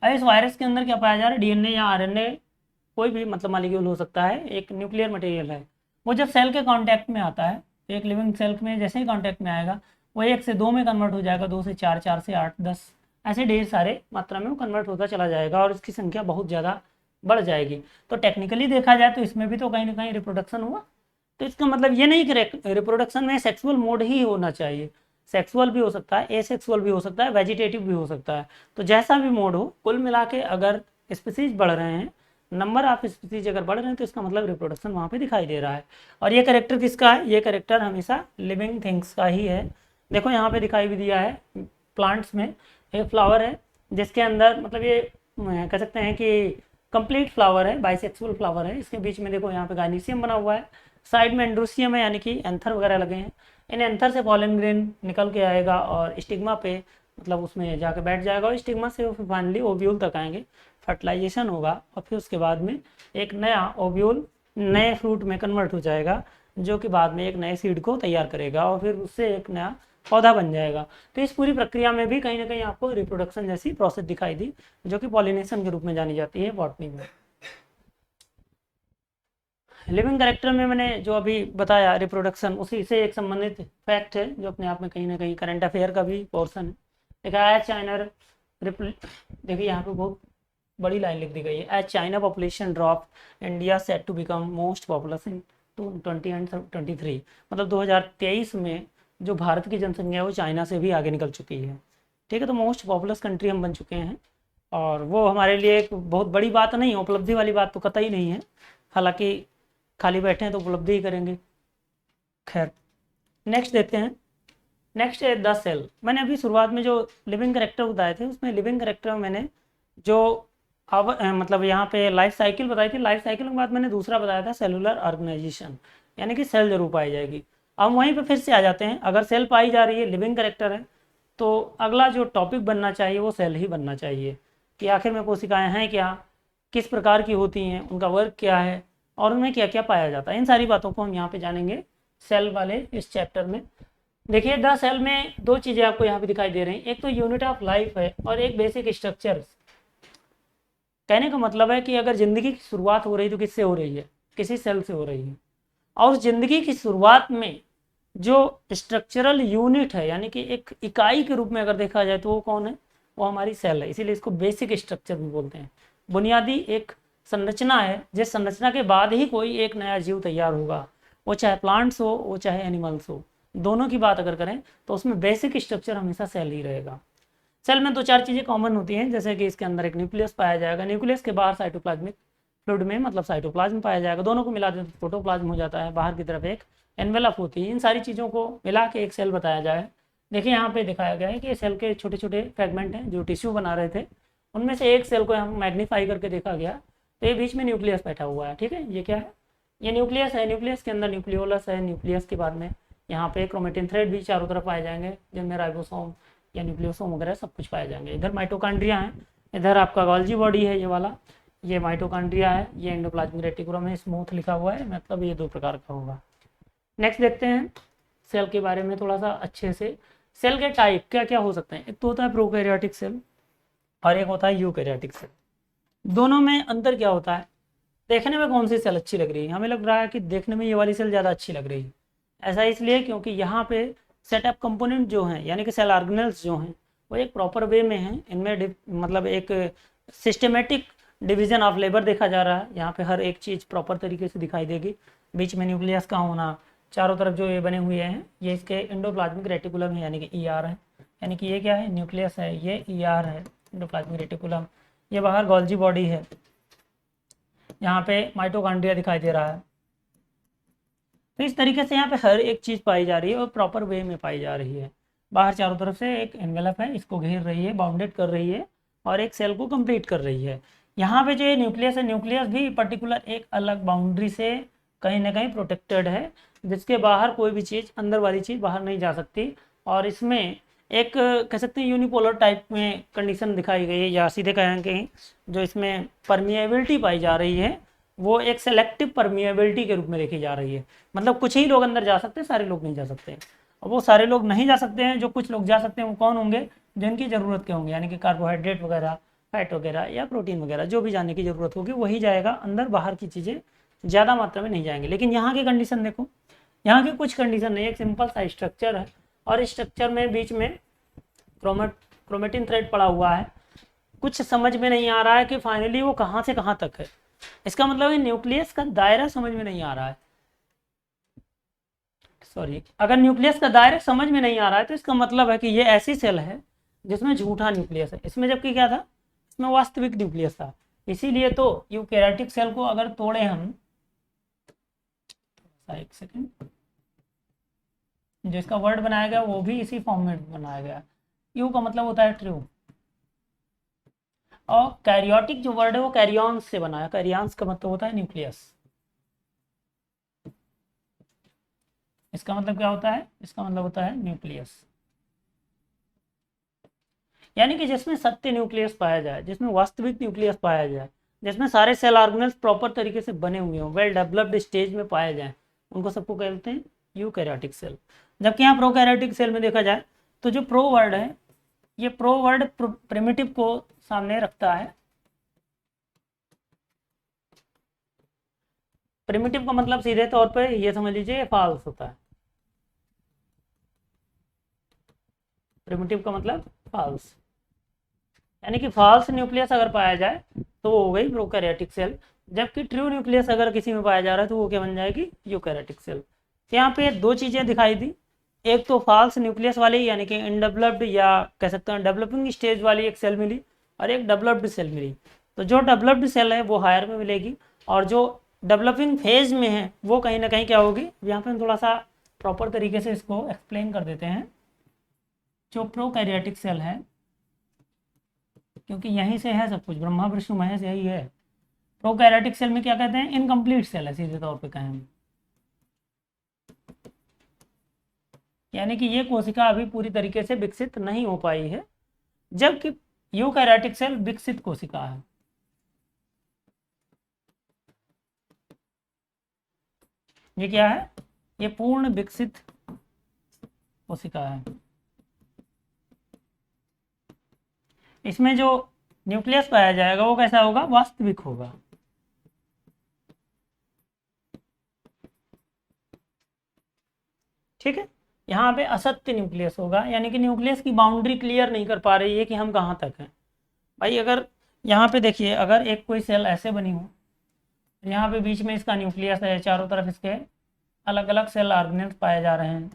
और इस वायरस के अंदर क्या पाया जा रहा है, डीएनए या आरएनए, कोई भी मतलब मॉलिक्यूल हो सकता है, एक न्यूक्लियर मटेरियल है। वो जब सेल के कांटेक्ट में आता है, एक लिविंग सेल में जैसे ही कांटेक्ट में आएगा, वो 1 से 2 में कन्वर्ट हो जाएगा, 2 से 4, 4 से 8, 10, ऐसे ढेर सारे मात्रा में वो कन्वर्ट होता चला जाएगा और इसकी संख्या बहुत ज़्यादा बढ़ जाएगी। तो टेक्निकली देखा जाए तो इसमें भी तो कहीं ना कहीं रिप्रोडक्शन हुआ। तो इसका मतलब ये नहीं कि रिप्रोडक्शन में सेक्सुअल मोड ही होना चाहिए, सेक्सुअल भी हो सकता है, एसेक्सुअल भी हो सकता है, वेजिटेटिव भी हो सकता है। तो जैसा भी मोड हो, कुल मिला के अगर स्पीसीज बढ़ रहे हैं, नंबर ऑफ स्पीसीज अगर बढ़ रहे हैं, तो इसका मतलब रिप्रोडक्शन वहाँ पे दिखाई दे रहा है। और ये कैरेक्टर किसका है? ये कैरेक्टर हमेशा लिविंग थिंग्स का ही है। देखो यहाँ पे दिखाई भी दिया है, प्लांट्स में एक फ्लावर है जिसके अंदर मतलब ये कह सकते हैं कि कंप्लीट फ्लावर है, बाइसेक्सुअल फ्लावर है। इसके बीच में देखो यहाँ पे गाइनीशियम बना हुआ है, साइड में एंड्रोसियम है यानी कि एंथर वगैरह लगे हैं। इन एंथर से पॉलन ग्रेन निकल के आएगा और स्टिग्मा पे मतलब उसमें जाके बैठ जाएगा और स्टिग्मा से फिर फाइनली ओव्यूल तक आएंगे, फर्टिलाइजेशन होगा और फिर उसके बाद में एक नया ओव्यूल नए फ्रूट में कन्वर्ट हो जाएगा जो कि बाद में एक नए सीड को तैयार करेगा और फिर उससे एक नया पौधा बन जाएगा। तो इस पूरी प्रक्रिया में भी कहीं ना कहीं आपको रिप्रोडक्शन जैसी प्रोसेस दिखाई दी जो कि पॉलिनेशन के रूप में जानी जाती है बॉटनी में। लिविंग कैरेक्टर में मैंने जो अभी बताया रिप्रोडक्शन, उसी से एक संबंधित फैक्ट है जो अपने आप में कहीं ना कहीं करंट अफेयर का भी पोर्सन है। देखा है चाइना देखिए यहाँ पे बहुत बड़ी लाइन लिख दी गई है, as China population drop India set to become most populous in 20 and 23, मतलब 2023 में जो भारत की जनसंख्या है वो चाइना से भी आगे निकल चुकी है। ठीक है, तो मोस्ट पॉपुलस कंट्री हम बन चुके हैं और वो हमारे लिए एक बहुत बड़ी बात नहीं है, उपलब्धि वाली बात तो कतई नहीं है, हालांकि खाली बैठे हैं तो उपलब्धि ही करेंगे। खैर नेक्स्ट देखते हैं। नेक्स्ट है द सेल। मैंने अभी शुरुआत में जो लिविंग कैरेक्टर बताए थे उसमें लिविंग कैरेक्टर में मैंने जो मतलब यहाँ पे लाइफ साइकिल बताई थी, लाइफ साइकिल के बाद मैंने दूसरा बताया था सेलुलर ऑर्गेनाइजेशन, यानी कि सेल जरूर पाई जाएगी। अब वहीं पे फिर से आ जाते हैं, अगर सेल पाई जा रही है, लिविंग कैरेक्टर है, तो अगला जो टॉपिक बनना चाहिए वो सेल ही बनना चाहिए कि आखिर में कोशिकाएं हैं क्या, किस प्रकार की होती हैं, उनका वर्क क्या है और उनमें क्या क्या पाया जाता है। इन सारी बातों को हम यहाँ पे जानेंगे सेल वाले इस चैप्टर में। देखिए द सेल में दो चीज़ें आपको यहाँ पे दिखाई दे रही हैं, एक तो यूनिट ऑफ लाइफ है और एक बेसिक स्ट्रक्चर। कहने का मतलब है कि अगर ज़िंदगी की शुरुआत हो रही तो किससे हो रही है, किसी सेल से हो रही है। और ज़िंदगी की शुरुआत में जो स्ट्रक्चरल यूनिट है यानी कि एक इकाई के रूप में अगर देखा जाए तो वो कौन है, वो हमारी सेल है। इसीलिए इसको बेसिक स्ट्रक्चर भी बोलते हैं। बुनियादी एक संरचना है जिस संरचना के बाद ही कोई एक नया जीव तैयार होगा, वो चाहे प्लांट्स हो वो चाहे एनिमल्स हो। दोनों की बात अगर करें तो उसमें बेसिक स्ट्रक्चर हमेशा सेल ही रहेगा। सेल में दो चार चीज़ें कॉमन होती हैं, जैसे कि इसके अंदर एक न्यूक्लियस पाया जाएगा, न्यूक्लियस के बाहर साइटोप्लाज्मिक फ्लूइड में मतलब साइटोप्लाज्म पाया जाएगा, दोनों को मिला दें तो प्रोटोप्लाज्म हो जाता है, बाहर की तरफ एक एनवेलप होती है। इन सारी चीज़ों को मिला के एक सेल बताया जाए। देखिए यहाँ पे दिखाया गया है कि सेल के छोटे छोटे फ्रेगमेंट हैं जो टिश्यू बना रहे थे, उनमें से एक सेल को हम मैग्नीफाई करके देखा गया, तो ये बीच में न्यूक्लियस बैठा हुआ है। ठीक है, ये क्या है, ये न्यूक्लियस है, न्यूक्लियस के अंदर न्यूक्लियोलस है, न्यूक्लियस के बाद में यहाँ पे क्रोमेटिन थ्रेड भी चारों तरफ पाए जाएंगे जिनमें राइबोसोम या न्यूक्लियोसोम वगैरह सब कुछ पाए जाएंगे। इधर माइटोकॉन्ड्रिया है, इधर आपका गोल्जी बॉडी है, ये वाला ये माइटोकॉन्ड्रिया है, ये एंडोप्लाज्मिक रेटिकुलम है, स्मूथ लिखा हुआ है, मतलब ये दो प्रकार का होगा। नेक्स्ट देखते हैं सेल के बारे में थोड़ा सा अच्छे से। सेल के टाइप क्या क्या हो सकते हैं, एक तो होता है प्रोकैरियोटिक सेल और एक होता है यूकैरियोटिक सेल। दोनों में अंतर क्या होता है, देखने में कौन सी सेल अच्छी लग रही है, हमें लग रहा है कि देखने में ये वाली सेल ज़्यादा अच्छी लग रही है। ऐसा इसलिए क्योंकि यहाँ पे सेटअप कंपोनेंट जो हैं यानी कि सेल ऑर्गेनेल्स जो हैं वो एक प्रॉपर वे में हैं, इनमें मतलब एक सिस्टमेटिक डिवीजन ऑफ लेबर देखा जा रहा है। यहाँ पे हर एक चीज़ प्रॉपर तरीके से दिखाई देगी। बीच में न्यूक्लियस का होना, चारों तरफ जो ये बने हुए हैं ये इसके एंडोप्लाज्मिक रेटिकुलम है यानी कि ईआर है, यानी कि ये क्या है, न्यूक्लियस है, ये ईआर है एंडोप्लाज्मिक रेटिकुलम, ये बाहर गोल्जी बॉडी है, यहाँ पे माइटोकॉन्ड्रिया दिखाई दे रहा है। तो इस तरीके से यहाँ पे हर एक चीज़ पाई जा रही है और प्रॉपर वे में पाई जा रही है। बाहर चारों तरफ से एक एनवेलप है, इसको घेर रही है, बाउंडेड कर रही है और एक सेल को कंप्लीट कर रही है। यहाँ पे जो ये न्यूक्लियस है, न्यूक्लियस भी पर्टिकुलर एक अलग बाउंड्री से कहीं ना कहीं प्रोटेक्टेड है, जिसके बाहर कोई भी चीज़, अंदर वाली चीज़ बाहर नहीं जा सकती। और इसमें एक कह सकते हैं यूनिपोलर टाइप में कंडीशन दिखाई गई है, या सीधे कहें कहीं जो इसमें परमिएबिलिटी पाई जा रही है वो एक सेलेक्टिव परमिएबिलिटी के रूप में देखी जा रही है। मतलब कुछ ही लोग अंदर जा सकते हैं, सारे लोग नहीं जा सकते। और वो सारे लोग नहीं जा सकते हैं, जो कुछ लोग जा सकते हैं वो कौन होंगे, जिनकी ज़रूरत के होंगे, यानी कि कार्बोहाइड्रेट वगैरह, फैट वगैरह या प्रोटीन वगैरह जो भी जाने की ज़रूरत होगी वही जाएगा अंदर, बाहर की चीज़ें ज़्यादा मात्रा में नहीं जाएंगे। लेकिन यहाँ की कंडीशन देखो, यहाँ की कुछ कंडीशन नहीं, एक सिंपल सा स्ट्रक्चर है और इस स्ट्रक्चर में बीच में क्रोमेटिन थ्रेड पड़ा हुआ है। कुछ समझ में नहीं आ रहा है कि फाइनली वो कहाँ से कहाँ तक है। इसका मतलब है न्यूक्लियस का दायरा समझ में नहीं आ रहा है। सॉरी, अगर न्यूक्लियस का दायरा समझ में नहीं आ रहा है तो इसका मतलब है कि ये ऐसी सेल है जिसमें झूठा न्यूक्लियस है। इसमें जबकि क्या था, इसमें वास्तविक न्यूक्लियस था। इसीलिए तो यूकैरियोटिक सेल को अगर तोड़े हम, एक सेकेंड, जो इसका वर्ड बनाया गया वो भी इसी फॉर्म में बनाया गया। यू का मतलब होता है ट्रू, और कैरियोटिक जो वर्ड है वो कैरियॉन्स से बना है, कैरियॉन्स का मतलब होता है न्यूक्लियस। इसका मतलब क्या होता है? इसका मतलब होता है न्यूक्लियस, यानी कि जिसमें सत्य न्यूक्लियस पाया जाए, जिसमें वास्तविक न्यूक्लियस पाया जाए, जिसमें सारे सेल ऑर्गेनल्स प्रॉपर तरीके से बने हुए हों, वेल डेवलप्ड स्टेज में पाए जाए, उनको सबको कहते हैं यूकैरियोटिक सेल। जबकि यहाँ प्रोकैरियोटिक सेल में देखा जाए तो जो प्रो वर्ड है, ये प्रो वर्ड प्रिमिटिव को सामने रखता है। प्रिमिटिव का मतलब सीधे तौर पे ये समझ लीजिए फॉल्स होता है। प्रिमिटिव का मतलब फॉल्स, यानी कि फॉल्स न्यूक्लियस अगर पाया जाए तो वो हो गई प्रोकैरियोटिक सेल, जबकि ट्रू न्यूक्लियस अगर किसी में पाया जा रहा है तो वो क्या बन जाएगी? Eukaryotic cell. तो यहाँ पे दो चीज़ें दिखाई दी, एक तो फॉल्स न्यूक्लियस वाली यानी कि अनडेवलप्ड या कह सकते हैं डेवलपिंग स्टेज वाली एक सेल मिली, और एक डेवलप्ड सेल मिली। तो जो डेवलप्ड सेल है वो हायर में मिलेगी, और जो डेवलपिंग फेज में है वो कहीं ना कहीं क्या होगी? यहाँ पे हम थोड़ा सा प्रॉपर तरीके से इसको एक्सप्लेन कर देते हैं। जो प्रोकैरियोटिक सेल है, क्योंकि यहीं से है सब कुछ, ब्रह्मा विष्णु महेश यही है। प्रोकैरियोटिक सेल में क्या कहते हैं? इनकम्प्लीट सेल है, सीधे तौर पे कहें, यानी कि ये कोशिका अभी पूरी तरीके से विकसित नहीं हो पाई है, जबकि यूकैरियोटिक सेल विकसित कोशिका है। ये क्या है? ये पूर्ण विकसित कोशिका है। इसमें जो न्यूक्लियस पाया जाएगा वो कैसा होगा? वास्तविक होगा। ठीक है, यहाँ पे असत्य न्यूक्लियस होगा, यानी कि न्यूक्लियस की बाउंड्री क्लियर नहीं कर पा रही है कि हम कहाँ तक हैं। भाई अगर यहाँ पे देखिए, अगर एक कोई सेल ऐसे बनी हो, यहाँ पे बीच में इसका न्यूक्लियस है, चारों तरफ इसके अलग अलग सेल ऑर्गेनेल्स पाए जा रहे हैं,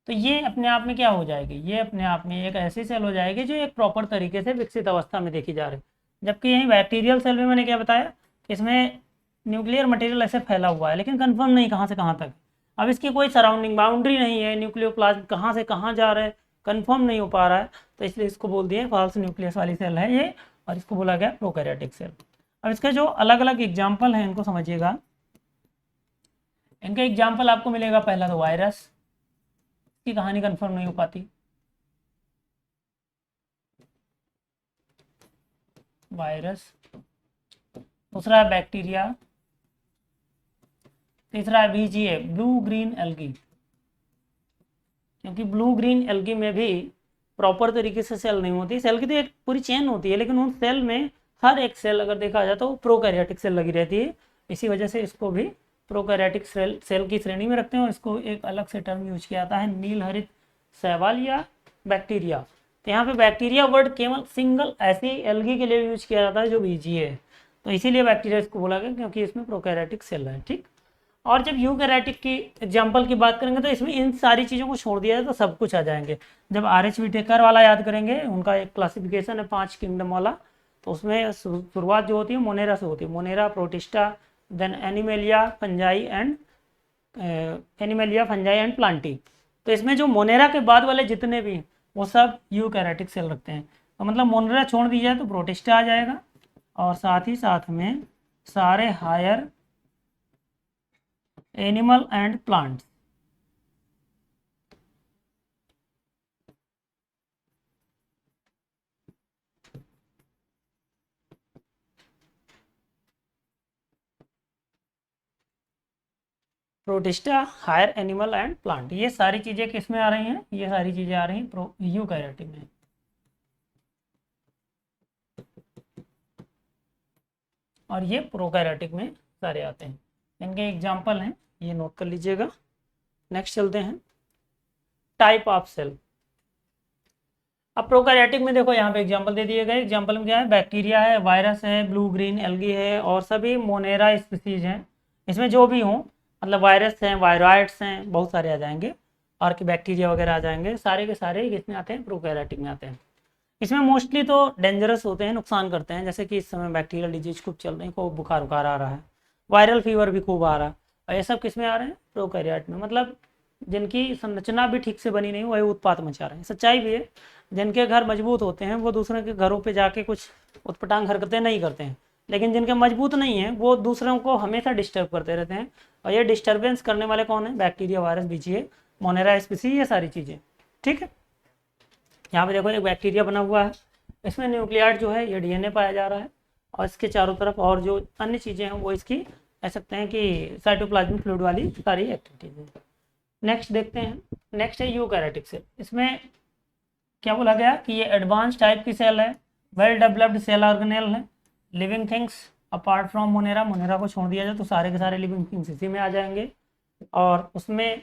तो ये अपने आप में क्या हो जाएगी? ये अपने आप में एक ऐसी सेल हो जाएगी जो एक प्रॉपर तरीके से विकसित अवस्था में देखी जा रही है। जबकि यही बैक्टीरियल सेल में मैंने क्या बताया कि इसमें न्यूक्लियर मटेरियल ऐसे फैला हुआ है, लेकिन कंफर्म नहीं कहाँ से कहाँ तक। अब इसकी कोई सराउंडिंग बाउंड्री नहीं है, न्यूक्लियोप्लाज्म कहाँ से कहाँ जा रहा है कंफर्म नहीं हो पा रहा है, तो इसलिए इसको बोल दिए फॉल्स न्यूक्लियस वाली सेल है ये, और इसको बोला गया प्रोकैरियोटिक सेल। अब इसके जो अलग अलग एग्जाम्पल हैं इनको समझिएगा। इनका एग्जाम्पल आपको मिलेगा, पहला तो वायरस की कहानी कंफर्म नहीं हो पाती, वायरस। दूसरा है बैक्टीरिया। तीसरा है VGA, ब्लू ग्रीन एल्गी, क्योंकि ब्लू ग्रीन एल्गी में भी प्रॉपर तरीके से सेल नहीं होती। सेल की तो एक पूरी चेन होती है, लेकिन उन सेल में हर एक सेल अगर देखा जाए तो प्रोकैरियोटिक सेल लगी रहती है। इसी वजह से इसको भी प्रोकैरियोटिक सेल की श्रेणी में रखते हैं, और इसको एक अलग से टर्म यूज किया जाता है, नील हरित शैवाल या बैक्टीरिया। तो यहाँ पे बैक्टीरिया वर्ड केवल सिंगल ऐसी एल्गी के लिए यूज किया जाता है जो VGA है, तो इसीलिए बैक्टीरिया इसको बोला गया क्योंकि इसमें प्रोकैरियोटिक सेल है। ठीक, और जब यूकैरियोटिक की एग्जाम्पल की बात करेंगे तो इसमें इन सारी चीज़ों को छोड़ दिया जाए तो सब कुछ आ जाएंगे। जब RH विटेकर वाला याद करेंगे, उनका एक क्लासिफिकेशन है 5 किंगडम वाला, तो उसमें शुरुआत जो होती है मोनेरा से होती है, monera, protista, then animalia, fungi and plantae. तो इसमें जो मोनेरा के बाद वाले जितने भी वो सब यूकैरियोटिक सेल रखते हैं। तो मतलब मोनेरा छोड़ दी जाए तो प्रोटिस्टा आ जाएगा, और साथ ही साथ में सारे higher animal and plants. Protista, higher animal and plant, ये सारी चीजें किस में आ रही हैं? ये सारी चीजें आ रही हैं यूकैरियोटिक में। और ये प्रोकैरियोटिक में सारे आते हैं। इनके एग्जाम्पल हैं, ये नोट कर लीजिएगा। नेक्स्ट चलते हैं, टाइप ऑफ सेल। अब प्रोकैरियोटिक में देखो यहाँ पे एग्जांपल दे दिए गए। एग्जांपल में क्या है? बैक्टीरिया है, वायरस है, ब्लू ग्रीन एल्गी है, और सभी मोनेरा स्पीसीज हैं। इसमें जो भी हों, मतलब वायरस हैं, वायरॉइड्स हैं, बहुत सारे आ जाएंगे, और कि बैक्टीरिया वगैरह आ जाएंगे, सारे के सारे किसमें आते हैं? प्रोकैरियोटिक में आते हैं। इसमें मोस्टली तो डेंजरस होते हैं, नुकसान करते हैं, जैसे कि इस समय बैक्टीरियल डिजीज खूब चल रही है, खूब बुखार आ रहा है, वायरल फीवर भी खूब आ रहा है, और ये सब किसमें आ रहे हैं? प्रोकैरियोट में। मतलब जिनकी संरचना भी ठीक से बनी नहीं, वही उत्पात मचा रहे हैं। सच्चाई भी है, जिनके घर मजबूत होते हैं वो दूसरों के घरों पे जाके कुछ उत्पटांग हरकतें नहीं करते हैं, लेकिन जिनके मजबूत नहीं है वो दूसरों को हमेशा डिस्टर्ब करते रहते हैं। और ये डिस्टर्बेंस करने वाले कौन है? बैक्टीरिया, वायरस, बीजिए, मोनेरा स्पीसीज, ये सारी चीज़ें। ठीक है, यहाँ पे देखो एक बैक्टीरिया बना हुआ है, इसमें न्यूक्लियाइड जो है ये डीएनए पाया जा रहा है, और इसके चारों तरफ और जो अन्य चीज़ें हैं वो इसकी कह सकते हैं कि साइटोप्लाज्मिक फ्लूइड वाली सारी एक्टिविटीज हैं। नेक्स्ट देखते हैं, नेक्स्ट है यूकैरियोटिक सेल। इसमें क्या बोला गया कि ये एडवांस टाइप की सेल है, वेल डेवलप्ड सेल ऑर्गेनेल है, living things apart from Monera, Monera को छोड़ दिया जाए तो सारे के सारे लिविंग थिंग्स इसी में आ जाएंगे। और उसमें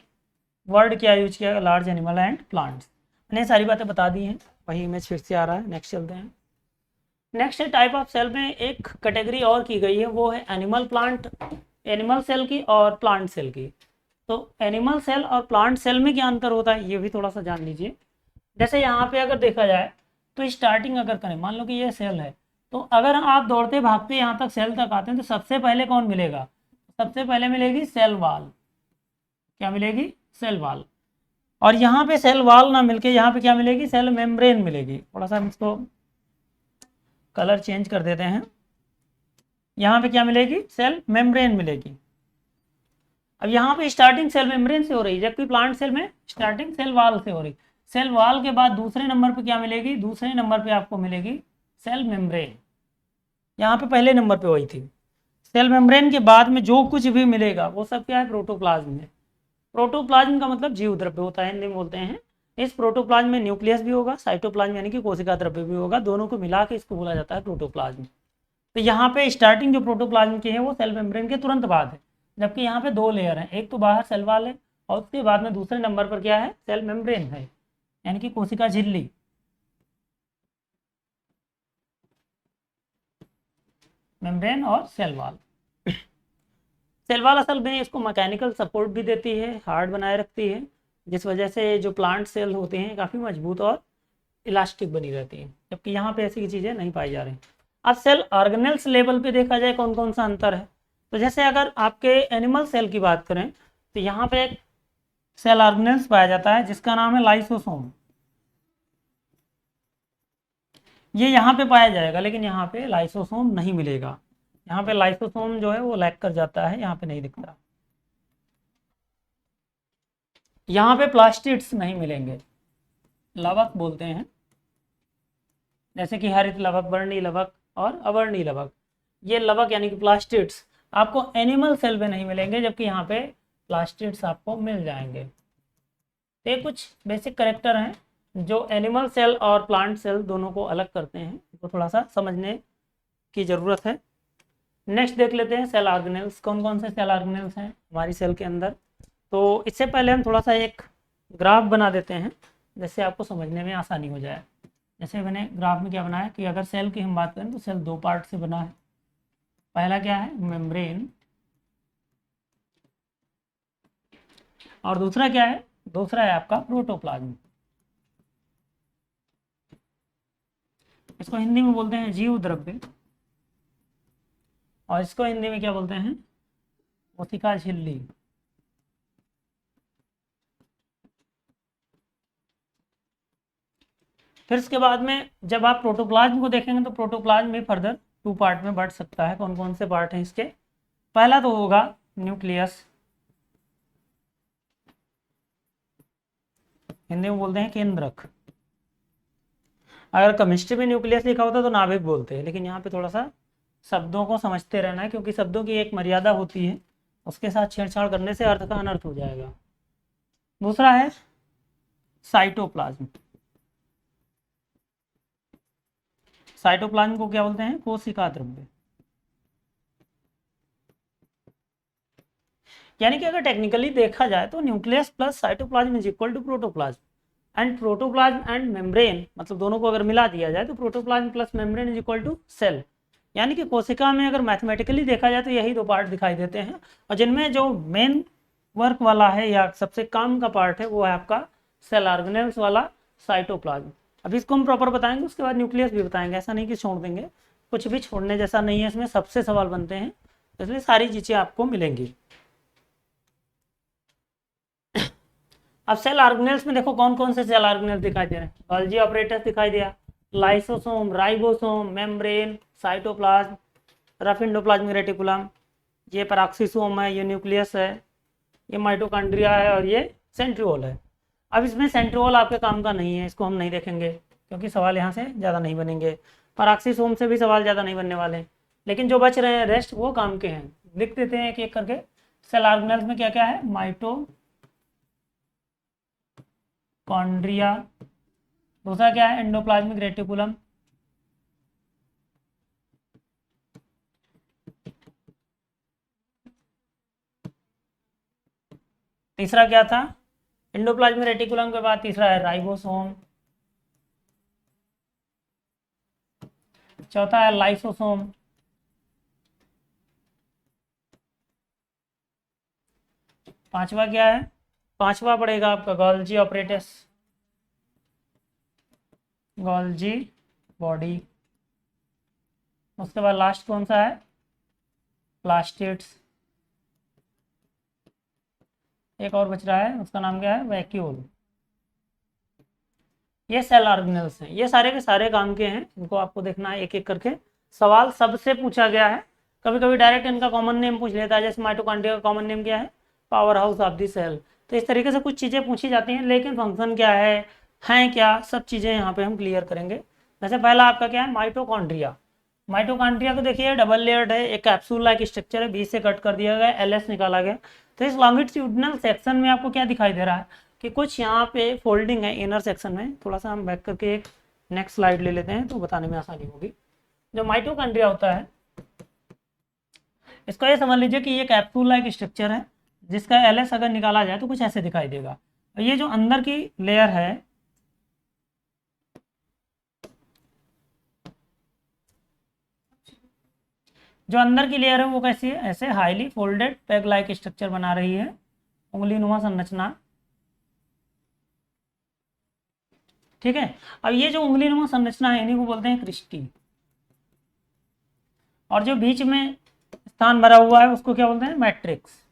वर्ड क्या यूज किया? Large animal and plants. मैंने सारी बातें बता दी हैं, वही इमेज फिर से आ रहा है। नेक्स्ट चलते हैं। नेक्स्ट टाइप ऑफ सेल में एक कैटेगरी और की गई है, वो है एनिमल सेल की और प्लांट सेल की। तो एनिमल सेल और प्लांट सेल में क्या अंतर होता है ये भी थोड़ा सा जान लीजिए। जैसे यहाँ पे अगर देखा जाए तो स्टार्टिंग अगर करें, मान लो कि ये सेल है, तो अगर आप दौड़ते भागते यहाँ तक सेल तक आते हैं तो सबसे पहले कौन मिलेगा? सबसे पहले मिलेगी सेल वाल। क्या मिलेगी? Cell wall. और यहाँ पे सेल वाल ना मिलके यहाँ पे क्या मिलेगी? सेल मेम्ब्रेन मिलेगी। थोड़ा सा हम इसको कलर चेंज कर देते हैं। यहाँ पे क्या मिलेगी? सेल मेम्ब्रेन मिलेगी। अब यहाँ पे स्टार्टिंग सेल मेम्ब्रेन से हो रही है, जबकि प्लांट सेल में स्टार्टिंग सेल वाल से हो रही। सेल वाल के बाद दूसरे नंबर पे क्या मिलेगी? दूसरे नंबर पे आपको मिलेगी सेल मेम्ब्रेन। यहाँ पे पहले नंबर पे वही थी। सेल मेम्ब्रेन के बाद में जो कुछ भी मिलेगा वो सब क्या है? प्रोटोप्लाज्म है। प्रोटोप्लाज्म का मतलब जीव द्रव्य होता है, हिंदी में बोलते हैं। इस प्रोटोप्लाज्म में न्यूक्लियस भी होगा, साइटोप्लाज्म यानी कि कोशिका द्रव्य भी होगा, दोनों को मिला के इसको बोला जाता है प्रोटोप्लाज्म। तो यहाँ पे स्टार्टिंग जो प्रोटोप्लाज्म की है वो सेल मेम्ब्रेन के तुरंत बाद है, जबकि यहाँ पे दो लेयर हैं, एक तो बाहर सेल वाल है और उसके बाद में दूसरे नंबर पर क्या है? सेल मेम्ब्रेन है, यानी कि कोशिका झिल्ली। मेम्ब्रेन और सेल वाल। सेल वाल असल में इसको मैकेनिकल सपोर्ट भी देती है, हार्ड बनाए रखती है, जिस वजह से जो प्लांट सेल होते हैं काफ़ी मजबूत और इलास्टिक बनी रहती है, जबकि यहाँ पे ऐसी चीज़ें नहीं पाई जा रही। अब सेल ऑर्गेनेल्स लेवल पे देखा जाए कौन कौन सा अंतर है, तो जैसे अगर आपके एनिमल सेल की बात करें तो यहाँ पे एक सेल ऑर्गेनेल्स पाया जाता है जिसका नाम है लाइसोसोम। ये यहाँ पे पाया जाएगा, लेकिन यहाँ पे लाइसोसोम नहीं मिलेगा। यहाँ पे लाइसोसोम जो है वो लैक कर जाता है, यहाँ पे नहीं दिखता। यहाँ पे प्लास्टिड्स नहीं मिलेंगे, लवक बोलते हैं, जैसे कि हरित लवक, वर्णी लवक और अवर्णी लवक। ये लवक यानी कि प्लास्टिड्स आपको एनिमल सेल में नहीं मिलेंगे, जबकि यहाँ पे प्लास्टिड्स आपको मिल जाएंगे। तो ये कुछ बेसिक कैरेक्टर हैं जो एनिमल सेल और प्लांट सेल दोनों को अलग करते हैं, तो थोड़ा सा समझने की ज़रूरत है। नेक्स्ट देख लेते हैं सेल ऑर्गेनेल्स। कौन कौन से सेल ऑर्गेनेल्स हैं हमारी सेल के अंदर। तो इससे पहले हम थोड़ा सा एक ग्राफ बना देते हैं, जिससे आपको समझने में आसानी हो जाए। जैसे मैंने ग्राफ में क्या बनाया कि अगर सेल की हम बात करें तो सेल दो पार्ट से बना है। पहला क्या है? मेम्ब्रेन। और दूसरा क्या है? दूसरा है आपका प्रोटोप्लाज्म। इसको हिंदी में बोलते हैं जीव द्रव्य, और इसको हिंदी में क्या बोलते हैं? कोशिका झिल्ली। फिर इसके बाद में जब आप प्रोटोप्लाज्म को देखेंगे तो प्रोटोप्लाज्म भी फर्दर टू पार्ट में बढ़ सकता है। कौन कौन से पार्ट हैं इसके? पहला तो होगा न्यूक्लियस, हिंदी में बोलते हैं केंद्रक। अगर केमिस्ट्री में न्यूक्लियस लिखा होता तो नाभिक बोलते हैं, लेकिन यहाँ पे थोड़ा सा शब्दों को समझते रहना है, क्योंकि शब्दों की एक मर्यादा होती है, उसके साथ छेड़छाड़ करने से अर्थ का अनर्थ हो जाएगा। दूसरा है साइटोप्लाज्म। साइटोप्लाज्म को क्या बोलते हैं? कोशिका द्रव्य। यानी कि अगर टेक्निकली देखा जाए तो nucleus plus cytoplasm is equal to protoplasm, and protoplasm and membrane, मतलब दोनों को अगर मिला दिया जाए तो protoplasm plus membrane is equal to cell. यानी कि कोशिका में अगर मैथमेटिकली देखा जाए तो यही दो पार्ट दिखाई देते हैं, और जिनमें जो मेन वर्क वाला है या सबसे काम का पार्ट है वो है आपका सेल ऑर्गेनेल्स वाला साइटोप्लाज्म। अभी इसको हम प्रॉपर बताएंगे, उसके बाद न्यूक्लियस भी बताएंगे, ऐसा नहीं कि छोड़ देंगे, कुछ भी छोड़ने जैसा नहीं है, इसमें सबसे सवाल बनते हैं, इसलिए सारी चीज़ें आपको मिलेंगी। अब सेल ऑर्गेनेल्स में देखो कौन कौन से सेल ऑर्गेनेल्स दिखाई दे रहे हैं। गोल्जी ऑपरेटस दिखाई दिया, lysosome, ribosome, membrane, cytoplasm, rough endoplasmic reticulum, ये पैराक्सीसोम है, ये न्यूक्लियस है, ये माइटोकॉन्ड्रिया है और ये सेंट्रिओल है। अब इसमें सेंट्रिओल आपके काम का नहीं है, इसको हम नहीं देखेंगे क्योंकि सवाल यहाँ से ज़्यादा नहीं बनेंगे। पैराक्सीसोम से भी सवाल ज़्यादा नहीं बनने वाले, लेकिन जो बच रहे हैं रेस्ट वो काम के हैं। लिख देते हैं एक एक करके। सेल ऑर्गेनेल्स में क्या क्या है? माइटोकॉन्ड्रिया, दूसरा क्या है? एंडोप्लाज्मिक रेटिकुलम, तीसरा क्या था? एंडोप्लाज्मिक रेटिकुलम के बाद तीसरा है राइबोसोम, चौथा है लाइसोसोम, पांचवा क्या है? पांचवा पड़ेगा आपका गोल्जी ऑपरेटस, गोल्जी बॉडी। उसके बाद लास्ट कौन सा है? प्लास्टिड्स। एक और बच रहा है, उसका नाम क्या है? वैक्यूल। ये सेल ऑर्गेनेल्स हैं, ये सारे के सारे काम के हैं, इनको आपको देखना है एक एक करके। सवाल सबसे पूछा गया है, कभी कभी डायरेक्ट इनका कॉमन नेम पूछ लेता है, जैसे माइटोकॉन्ड्रिया का कॉमन नेम क्या है? Power house of the cell. तो इस तरीके से कुछ चीज़ें पूछी जाती हैं, लेकिन फंक्शन क्या है, हैं क्या, सब चीज़ें यहाँ पे हम क्लियर करेंगे। जैसे पहला आपका क्या है? माइटोकॉन्ड्रिया। माइटोकॉन्ड्रिया को देखिए डबल लेयर्ड है, एक कैप्सूल लाइक स्ट्रक्चर है, बीच से कट कर दिया गया, एलएस निकाला गया। तो इस लॉन्गिट्यूडिनल सेक्शन में आपको क्या दिखाई दे रहा है कि कुछ यहाँ पे फोल्डिंग है इनर सेक्शन में। थोड़ा सा हम बैक करके एक नेक्स्ट स्लाइड ले लेते हैं तो बताने में आसानी होगी। जो माइटोकॉन्ड्रिया होता है, इसको ये समझ लीजिए कि ये कैप्सूल लाइक स्ट्रक्चर है, जिसका एलएस अगर निकाला जाए तो कुछ ऐसे दिखाई देगा। और ये जो अंदर की लेयर है, जो अंदर की लेयर है वो कैसी है? ऐसे highly folded peg like structure बना रही है, उंगली नुमा संरचना। ठीक है। अब ये जो उंगली नुमा संरचना है, इन्हीं को बोलते हैं क्रिस्टी। और जो बीच में स्थान भरा हुआ है उसको क्या बोलते हैं? मैट्रिक्स।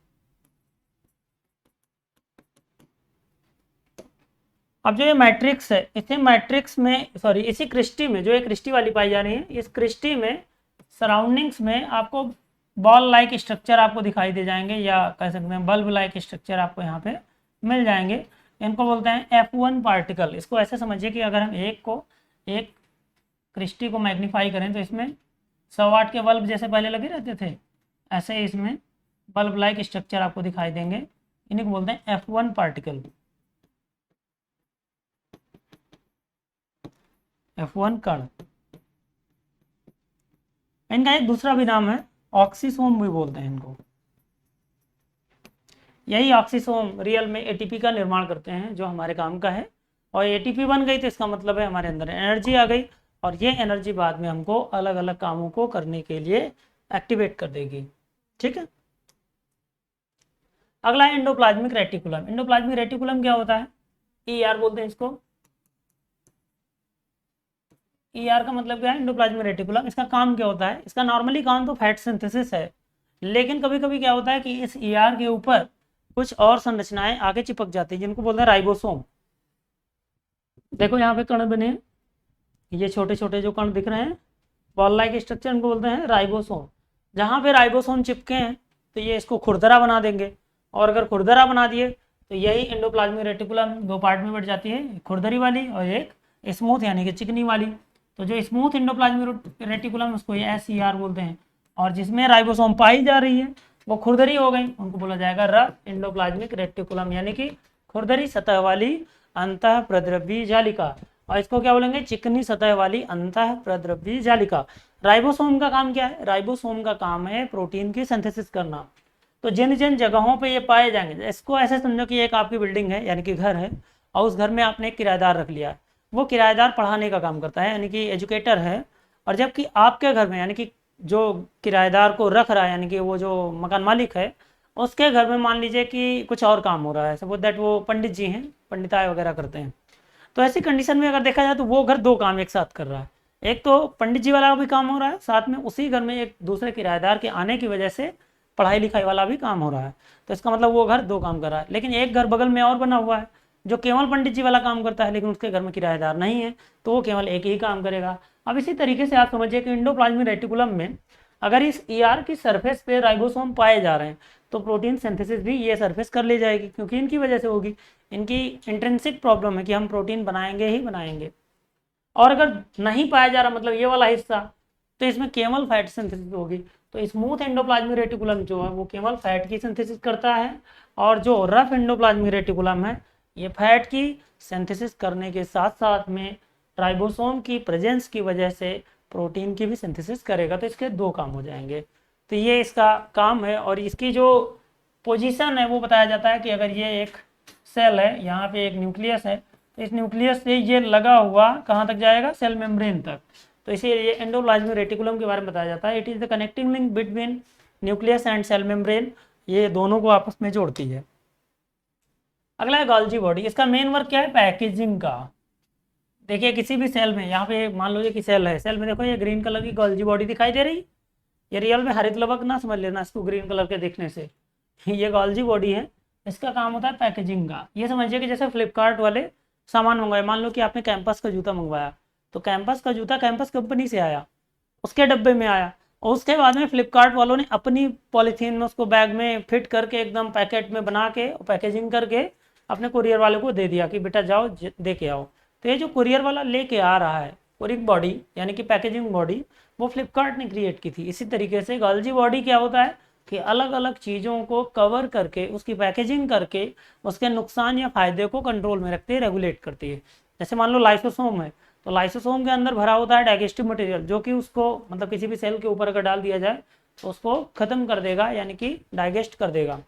अब जो ये मैट्रिक्स है, इसी मैट्रिक्स में, सॉरी इसी क्रिस्टी में, जो ये क्रिस्टी वाली पाई जा रही है, इस क्रिस्टी में सराउंडिंग्स में आपको बॉल लाइक स्ट्रक्चर आपको दिखाई दे जाएंगे, या कह सकते हैं बल्ब लाइक स्ट्रक्चर आपको यहाँ पे मिल जाएंगे। इनको बोलते हैं F1 पार्टिकल। इसको ऐसे समझिए कि अगर हम एक क्रिस्टी को मैग्नीफाई करें तो इसमें 100 वाट के बल्ब जैसे पहले लगे रहते थे, ऐसे इसमें बल्ब लाइक स्ट्रक्चर आपको दिखाई देंगे। इन्हीं को बोलते हैं F1 पार्टिकल, F1 कण। इनका एक दूसरा भी नाम है, ऑक्सीसोम भी बोलते हैं इनको। यही ऑक्सीसोम रियल में एटीपी का निर्माण करते हैं, जो हमारे काम का है। और एटीपी बन गई तो इसका मतलब है हमारे अंदर एनर्जी आ गई, और ये एनर्जी बाद में हमको अलग अलग कामों को करने के लिए एक्टिवेट कर देगी। ठीक है। अगला है एंडोप्लाज्मिक रेटिकुलम। एंडोप्लाज्मिक रेटिकुलम क्या होता है? ER बोलते हैं इसको। ER का मतलब क्या है? Endoplasmic reticulum. इसका काम क्या होता है? इसका नॉर्मली काम तो फैट सिंथेसिस है, लेकिन कभी कभी क्या होता है कि इस ER के ऊपर कुछ और संरचनाएं आगे चिपक जाती है, जिनको बोलते हैं राइबोसोम। देखो यहाँ पे कण बने हैं, ये छोटे छोटे जो कण दिख रहे हैं, बॉल लाइक स्ट्रक्चर, इनको बोलते हैं राइबोसोम। जहाँ पे राइबोसोम चिपके हैं तो ये इसको खुरदरा बना देंगे, और अगर खुरदरा बना दिए तो यही एंडोप्लाज्मिक रेटिकुलम दो पार्ट में बढ़ जाती है, खुरदरी वाली और एक स्मूथ यानी कि चिकनी वाली। तो जो स्मूथ एंडोप्लाज्मिक रेटिकुलम उसको ये SER बोलते हैं, और जिसमें राइबोसोम पाई जा रही है वो खुरदरी हो गई, उनको बोला जाएगा रफ एंडोप्लाज्मिक रेटिकुलम, यानी कि खुरदरी सतह वाली अंतः प्रद्रव्य जालिका। और इसको क्या बोलेंगे? चिकनी सतह वाली अंतः प्रद्रव्य जालिका। राइबोसोम का काम क्या है? राइबोसोम का काम है प्रोटीन की सिंथेसिस करना। तो जिन जिन जगहों पे ये पाए जाएंगे, इसको ऐसे समझो कि एक आपकी बिल्डिंग है यानी कि घर है, और उस घर में आपने एक किराएदार रख लिया, वो किराएदार पढ़ाने का काम करता है यानी कि एजुकेटर है। और जबकि आपके घर में यानी कि जो किराएदार को रख रहा है यानी कि वो जो मकान मालिक है, उसके घर में मान लीजिए कि कुछ और काम हो रहा है, सपोज दैट वो पंडित जी हैं, पंडिताई वगैरह करते हैं। तो ऐसी कंडीशन में अगर देखा जाए तो वो घर दो काम एक साथ कर रहा है, एक तो पंडित जी वाला भी काम हो रहा है, साथ में उसी घर में एक दूसरे किराएदार के आने की वजह से पढ़ाई लिखाई वाला भी काम हो रहा है। तो इसका मतलब वो घर दो काम कर रहा है। लेकिन एक घर बगल में और बना हुआ है जो केवल पंडित जी वाला काम करता है, लेकिन उसके घर में किराएदार नहीं है, तो वो केवल एक ही काम करेगा। अब इसी तरीके से आप समझिए कि एंडोप्लाज्मिक रेटिकुलम में अगर इस ER की सरफेस पे राइबोसोम पाए जा रहे हैं तो प्रोटीन सिंथेसिस भी ये सरफेस कर ले जाएगी, क्योंकि इनकी वजह से होगी। इनकी इंट्रिंसिक प्रॉब्लम है कि हम प्रोटीन बनाएंगे ही बनाएंगे। और अगर नहीं पाया जा रहा, मतलब ये वाला हिस्सा, तो इसमें केवल फैट सिंथेसिस होगी। तो स्मूथ एंडोप्लाज्मिक रेटिकुलम जो है वो केवल फैट की सिंथेसिस करता है, और जो रफ एंडोप्लाज्मिक रेटिकुलम है ये फैट की सिंथेसिस करने के साथ साथ में राइबोसोम की प्रेजेंस की वजह से प्रोटीन की भी सिंथेसिस करेगा। तो इसके दो काम हो जाएंगे। तो ये इसका काम है। और इसकी जो पोजीशन है वो बताया जाता है कि अगर ये एक सेल है, यहाँ पे एक न्यूक्लियस है, तो इस न्यूक्लियस से ये लगा हुआ कहाँ तक जाएगा, सेल मेम्ब्रेन तक। तो इसीलिए एंडोप्लाज्मिक रेटिकुलम के बारे में बताया जाता है। It is the connecting link between nucleus and cell membrane, ये दोनों को आपस में जोड़ती है। अगला है गोल्जी बॉडी। इसका मेन वर्क क्या है, पैकेजिंग का। देखिए किसी भी सेल में, यहाँ पे मान लीजिए कि सेल है, सेल में देखो ये ग्रीन कलर की गोल्जी बॉडी दिखाई दे रही। ये रियल में हरित लवक ना समझ लेना इसको ग्रीन कलर के दिखने से। ये गोल्जी बॉडी है, इसका काम होता है पैकेजिंग का। ये समझिए कि जैसे फ्लिपकार्ट वाले सामान मंगवाए, मान लो कि आपने कैंपस का जूता मंगवाया, तो कैंपस का जूता कैंपस कंपनी से आया, उसके डब्बे में आया, और उसके बाद में फ्लिपकार्ट वालों ने अपनी पॉलीथीन में उसको बैग में फिट करके एकदम पैकेट में बना के पैकेजिंग करके अपने कुरियर वाले को दे दिया कि बेटा जाओ दे के आओ। तो ये जो कुरियर वाला लेके आ रहा है कुरियर बॉडी यानी कि पैकेजिंग बॉडी, वो फ्लिपकार्ट ने क्रिएट की थी। इसी तरीके से गोल्जी बॉडी क्या होता है कि अलग अलग चीज़ों को कवर करके उसकी पैकेजिंग करके उसके नुकसान या फायदे को कंट्रोल में रखती है, रेगुलेट करती है। जैसे मान लो लाइसोसोम है, तो लाइसोसोम के अंदर भरा होता है डाइजेस्टिव मटेरियल, जो कि उसको मतलब किसी भी सेल के ऊपर अगर डाल दिया जाए तो उसको खत्म कर देगा, यानी कि डाइजेस्ट कर देगा।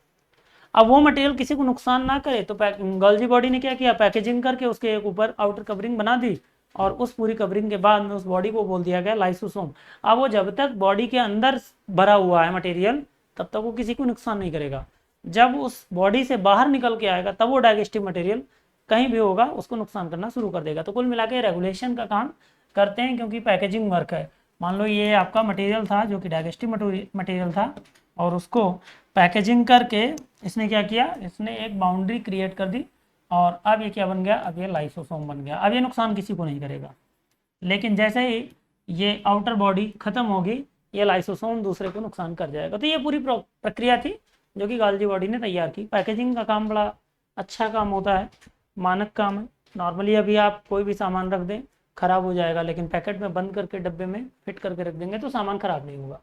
अब वो मटेरियल किसी को नुकसान ना करे, तो गोल्जी बॉडी ने क्या किया, पैकेजिंग करके उसके एक ऊपर आउटर कवरिंग बना दी, और उस पूरी कवरिंग के बाद में उस बॉडी को बोल दिया गया लाइसोसोम। अब वो जब तक बॉडी के अंदर भरा हुआ है मटेरियल तब तक वो किसी को नुकसान नहीं करेगा। जब उस बॉडी से बाहर निकल के आएगा तब वो डाइजेस्टिव मटेरियल कहीं भी होगा उसको नुकसान करना शुरू कर देगा। तो कुल मिला के रेगुलेशन का काम करते हैं, क्योंकि पैकेजिंग वर्क है। मान लो ये आपका मटेरियल था जो कि डाइजेस्टिव मटेरियल था, और उसको पैकेजिंग करके इसने क्या किया, इसने एक बाउंड्री क्रिएट कर दी, और अब ये क्या बन गया, अब ये लाइसोसोम बन गया। अब ये नुकसान किसी को नहीं करेगा, लेकिन जैसे ही ये आउटर बॉडी खत्म होगी ये लाइसोसोम दूसरे को नुकसान कर जाएगा। तो ये पूरी प्रक्रिया थी जो कि गोल्जी बॉडी ने तैयार की। पैकेजिंग का काम बड़ा अच्छा काम होता है, मानक काम है। नॉर्मली अभी आप कोई भी सामान रख दें खराब हो जाएगा, लेकिन पैकेट में बंद करके डब्बे में फिट करके रख देंगे तो सामान खराब नहीं होगा।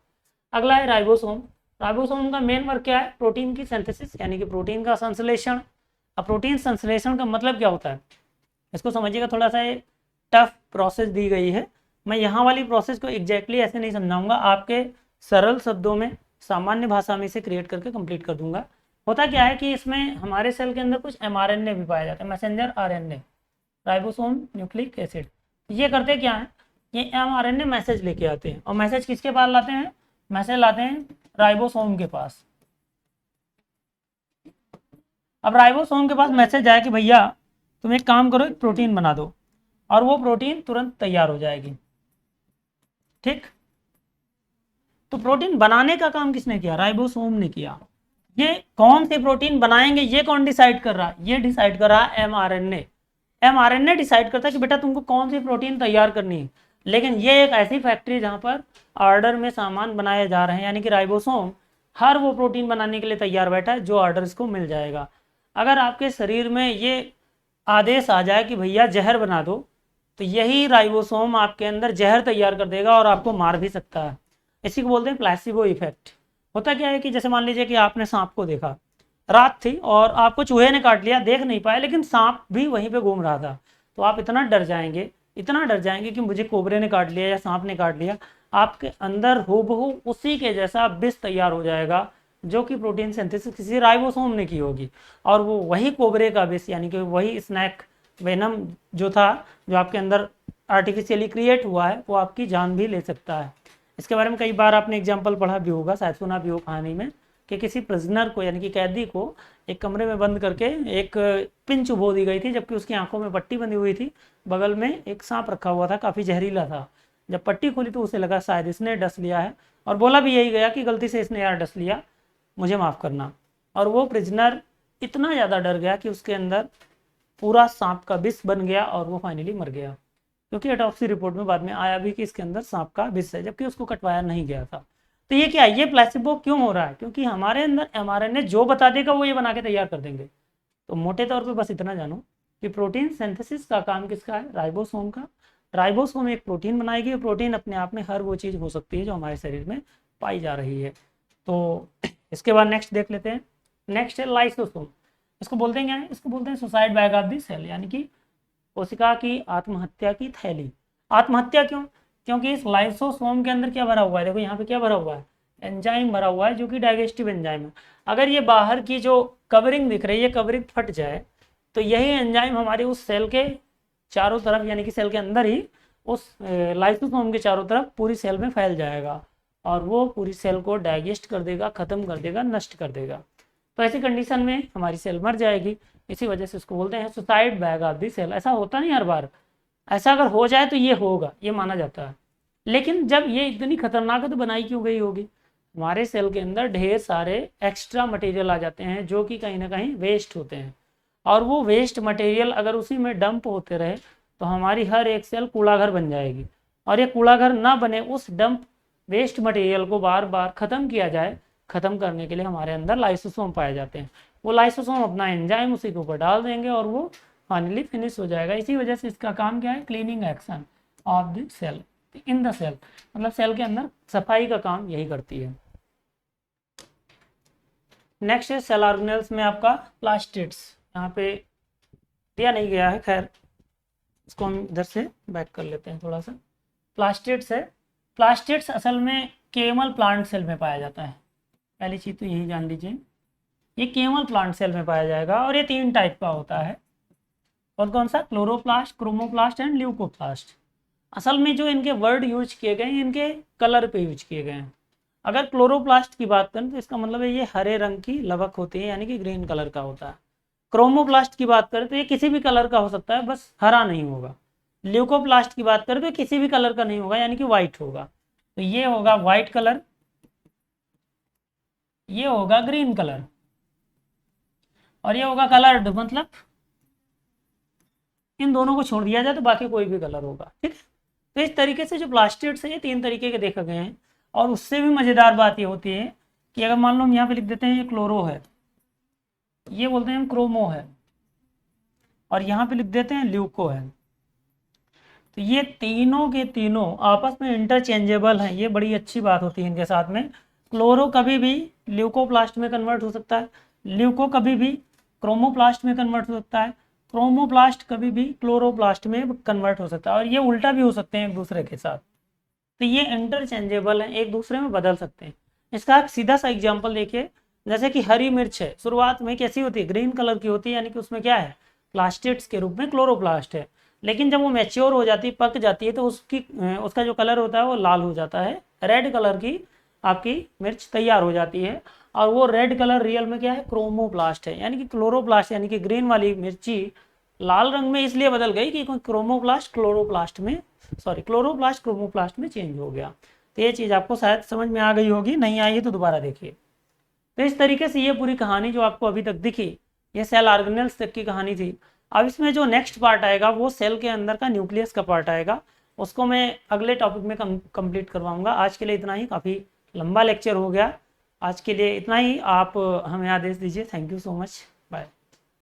अगला है राइबोसोम। राइबोसोम का मेन वर्क क्या है, प्रोटीन की सिंथेसिस यानी कि प्रोटीन का संश्लेषण। अब प्रोटीन संश्लेषण का मतलब क्या होता है, इसको समझिएगा। थोड़ा सा ये टफ प्रोसेस दी गई है, मैं यहाँ वाली प्रोसेस को एग्जैक्टली ऐसे नहीं समझाऊंगा, आपके सरल शब्दों में सामान्य भाषा में इसे क्रिएट करके कंप्लीट कर दूंगा। होता क्या है कि इसमें हमारे सेल के अंदर कुछ mRNA भी पाया जाता है, messenger RNA, ribosome nucleic acid. ये करते क्या है, ये mRNA मैसेज लेके आते हैं, और मैसेज किसके पास लाते हैं, मैसेज लाते हैं राइबोसोम के पास। अब राइबोसोम के पास मैसेज आया कि भैया तुम एक काम करो, एक प्रोटीन बना दो, और वो प्रोटीन तुरंत तैयार हो जाएगी। ठीक, तो प्रोटीन बनाने का काम किसने किया, राइबोसोम ने किया। ये कौन से प्रोटीन बनाएंगे ये कौन डिसाइड कर रहा है, ये डिसाइड कर रहा है mRNA। mRNA डिसाइड करता है कि बेटा तुमको कौन सी प्रोटीन तैयार करनी है। लेकिन ये एक ऐसी फैक्ट्री जहां पर ऑर्डर में सामान बनाए जा रहे हैं, यानी कि राइबोसोम हर वो प्रोटीन बनाने के लिए तैयार बैठा है जो ऑर्डर इसको मिल जाएगा। अगर आपके शरीर में ये आदेश आ जाए कि भैया जहर बना दो, तो यही राइबोसोम आपके अंदर जहर तैयार कर देगा और आपको मार भी सकता है। इसी को बोलते हैं प्लेसिबो इफेक्ट। होता क्या है कि जैसे मान लीजिए कि आपने सांप को देखा, रात थी और आपको चूहे ने काट लिया, देख नहीं पाए, लेकिन सांप भी वहीं पे घूम रहा था, तो आप इतना डर जाएंगे, इतना डर जाएंगे कि मुझे कोबरे ने काट लिया या सांप ने काट लिया। आपके अंदर हूबहू उसी के जैसा विष तैयार हो जाएगा जो कि प्रोटीन सिंथेसिस किसी राइबोसोम ने की होगी, और वो वही कोबरे का विष यानी कि वही स्नैक वेनम जो था, जो आपके अंदर आर्टिफिशियली क्रिएट हुआ है, वो आपकी जान भी ले सकता है। इसके बारे में कई बार आपने एग्जाम्पल पढ़ा भी होगा, शायद सुना भी हो कहानी में, कि किसी प्रिजनर को यानी कि कैदी को एक कमरे में बंद करके एक पिन चुभो दी गई थी, जबकि उसकी आंखों में पट्टी बंधी हुई थी, बगल में एक सांप रखा हुआ था, काफ़ी जहरीला था। जब पट्टी खोली तो उसे लगा शायद इसने डस लिया है, और बोला भी यही गया कि गलती से इसने यार डस लिया, मुझे माफ़ करना। और वो प्रिजनर इतना ज़्यादा डर गया कि उसके अंदर पूरा सांप का विष बन गया और वो फाइनली मर गया, क्योंकि ऑटोप्सी रिपोर्ट में बाद में आया भी कि इसके अंदर सांप का विष है, जबकि उसको कटवाया नहीं गया था। तो ये क्या है, ये प्लेसिबो क्यों हो रहा है, क्योंकि हमारे अंदर mRNA जो बता देगा वो ये बना के तैयार कर देंगे। तो मोटे तौर पे बस इतना जानो कि प्रोटीन सिंथेसिस का काम किसका है, राइबोसोम का। राइबोसोम एक प्रोटीन बनाएगी, प्रोटीन अपने आप में हर वो चीज़ हो सकती है जो हमारे शरीर में पाई जा रही है। तो इसके बाद नेक्स्ट देख लेते हैं। नेक्स्ट है लाइसोसोम। इसको बोलते हैं क्या है, इसको बोलते हैं suicide bag of the cell, यानी कि कोशिका की आत्महत्या की थैली। आत्महत्या क्यों, क्योंकि इस लाइसोसोम के अंदर क्या भरा हुआ है, देखो यहाँ पे क्या भरा हुआ है, एंजाइम भरा हुआ है जो कि डाइजेस्टिव एंजाइम है। अगर ये बाहर की जो कवरिंग दिख रही है, कवरिंग फट जाए तो यही एंजाइम हमारे उस सेल के चारों तरफ, यानी कि सेल के अंदर ही उस लाइसोसोम के चारों तरफ पूरी सेल में फैल जाएगा और वो पूरी सेल को डाइजेस्ट कर देगा, खत्म कर देगा, नष्ट कर देगा। तो ऐसी कंडीशन में हमारी सेल मर जाएगी। इसी वजह से इसको बोलते हैं suicide bag of the cell. ऐसा होता नहीं हर बार, ऐसा अगर हो जाए तो ये होगा, ये माना जाता है। लेकिन जब ये इतनी खतरनाक है तो बनाई क्यों गई होगी, हमारे सेल के अंदर ढेर सारे एक्स्ट्रा मटेरियल आ जाते हैं जो कि कहीं ना कहीं वेस्ट होते हैं, और वो वेस्ट मटेरियल अगर उसी में डंप होते रहे तो हमारी हर एक सेल कूड़ाघर बन जाएगी। और ये कूड़ाघर ना बने, उस डंप वेस्ट मटेरियल को बार बार ख़त्म किया जाए। ख़त्म करने के लिए हमारे अंदर लाइसोसोम पाए जाते हैं। वो लाइसोसोम अपना एंजाइम उसी के ऊपर डाल देंगे और वो फाइनली फिनिश हो जाएगा। इसी वजह से इसका काम क्या है, cleaning action of the cell in the cell, मतलब सेल के अंदर सफाई का काम यही करती है। नेक्स्ट है सेल ऑर्गेनेल्स में आपका प्लास्टिड्स। यहाँ पे दिया नहीं गया है, खैर इसको हम इधर से बैक कर लेते हैं थोड़ा सा। प्लास्टिड्स है, प्लास्टिड्स असल में केवल प्लांट सेल में पाया जाता है। पहली चीज़ तो यही जान लीजिए, ये केवल प्लांट सेल में पाया जाएगा और ये 3 टाइप का होता है। कौन कौन सा, क्लोरोप्लास्ट, क्रोमोप्लास्ट एंड ल्यूकोप्लास्ट। असल में जो इनके वर्ड यूज किए गए हैं इनके कलर पे यूज किए गए हैं। अगर क्लोरोप्लास्ट की बात करें तो इसका मतलब है ये हरे रंग की लवक होती है, यानी कि ग्रीन कलर का होता है। क्रोमोप्लास्ट की बात करें तो ये किसी भी कलर का हो सकता है, बस हरा नहीं होगा। ल्यूकोप्लास्ट की बात करें तो किसी भी कलर का नहीं होगा, यानी कि व्हाइट होगा। तो ये होगा व्हाइट कलर, ये होगा ग्रीन कलर, और ये होगा कलर्ड, मतलब इन दोनों को छोड़ दिया जाए तो बाकी कोई भी कलर होगा। ठीक है, तो इस तरीके से जो प्लास्टिड्स है ये 3 तरीके के देखे गए हैं। और उससे भी मज़ेदार बात ये होती है कि अगर मान लो हम यहाँ पे लिख देते हैं ये क्लोरो है, ये बोलते हैं हम क्रोमो है, और यहाँ पे लिख देते हैं ल्यूको है, तो ये तीनों के तीनों आपस में इंटरचेंजेबल हैं। ये बड़ी अच्छी बात होती है इनके साथ में। क्लोरो कभी भी ल्यूकोप्लास्ट में कन्वर्ट हो सकता है, ल्यूको कभी भी क्रोमोप्लास्ट में कन्वर्ट हो सकता है, क्रोमोप्लास्ट कभी भी क्लोरोप्लास्ट में कन्वर्ट हो सकता है, और ये उल्टा भी हो सकते हैं एक दूसरे के साथ। तो ये इंटरचेंजेबल हैं, एक दूसरे में बदल सकते हैं। इसका एक सीधा सा एग्जाम्पल देखिए, जैसे कि हरी मिर्च है, शुरुआत में कैसी होती है, ग्रीन कलर की होती है, यानी कि उसमें क्या है, प्लास्टिड्स के रूप में क्लोरोप्लास्ट है। लेकिन जब वो मैच्योर हो जाती है, पक जाती है, तो उसका जो कलर होता है वो लाल हो जाता है, रेड कलर की आपकी मिर्च तैयार हो जाती है। और वो रेड कलर रियल में क्या है, क्रोमोप्लास्ट है, यानी कि क्लोरोप्लास्ट, यानी कि ग्रीन वाली मिर्ची लाल रंग में इसलिए बदल गई कि क्रोमोप्लास्ट क्लोरोप्लास्ट में, सॉरी क्लोरोप्लास्ट क्रोमोप्लास्ट में चेंज हो गया। तो ये चीज़ आपको शायद समझ में आ गई होगी, नहीं आई है तो दोबारा देखिए। तो इस तरीके से ये पूरी कहानी जो आपको अभी तक दिखी, ये सेल ऑर्गेनेल्स तक की कहानी थी। अब इसमें जो नेक्स्ट पार्ट आएगा वो सेल के अंदर का न्यूक्लियस का पार्ट आएगा, उसको मैं अगले टॉपिक में कंप्लीट करवाऊंगा। आज के लिए इतना ही, काफ़ी लंबा लेक्चर हो गया। आज के लिए इतना ही, आप हमें आदेश दीजिए। Thank you so much.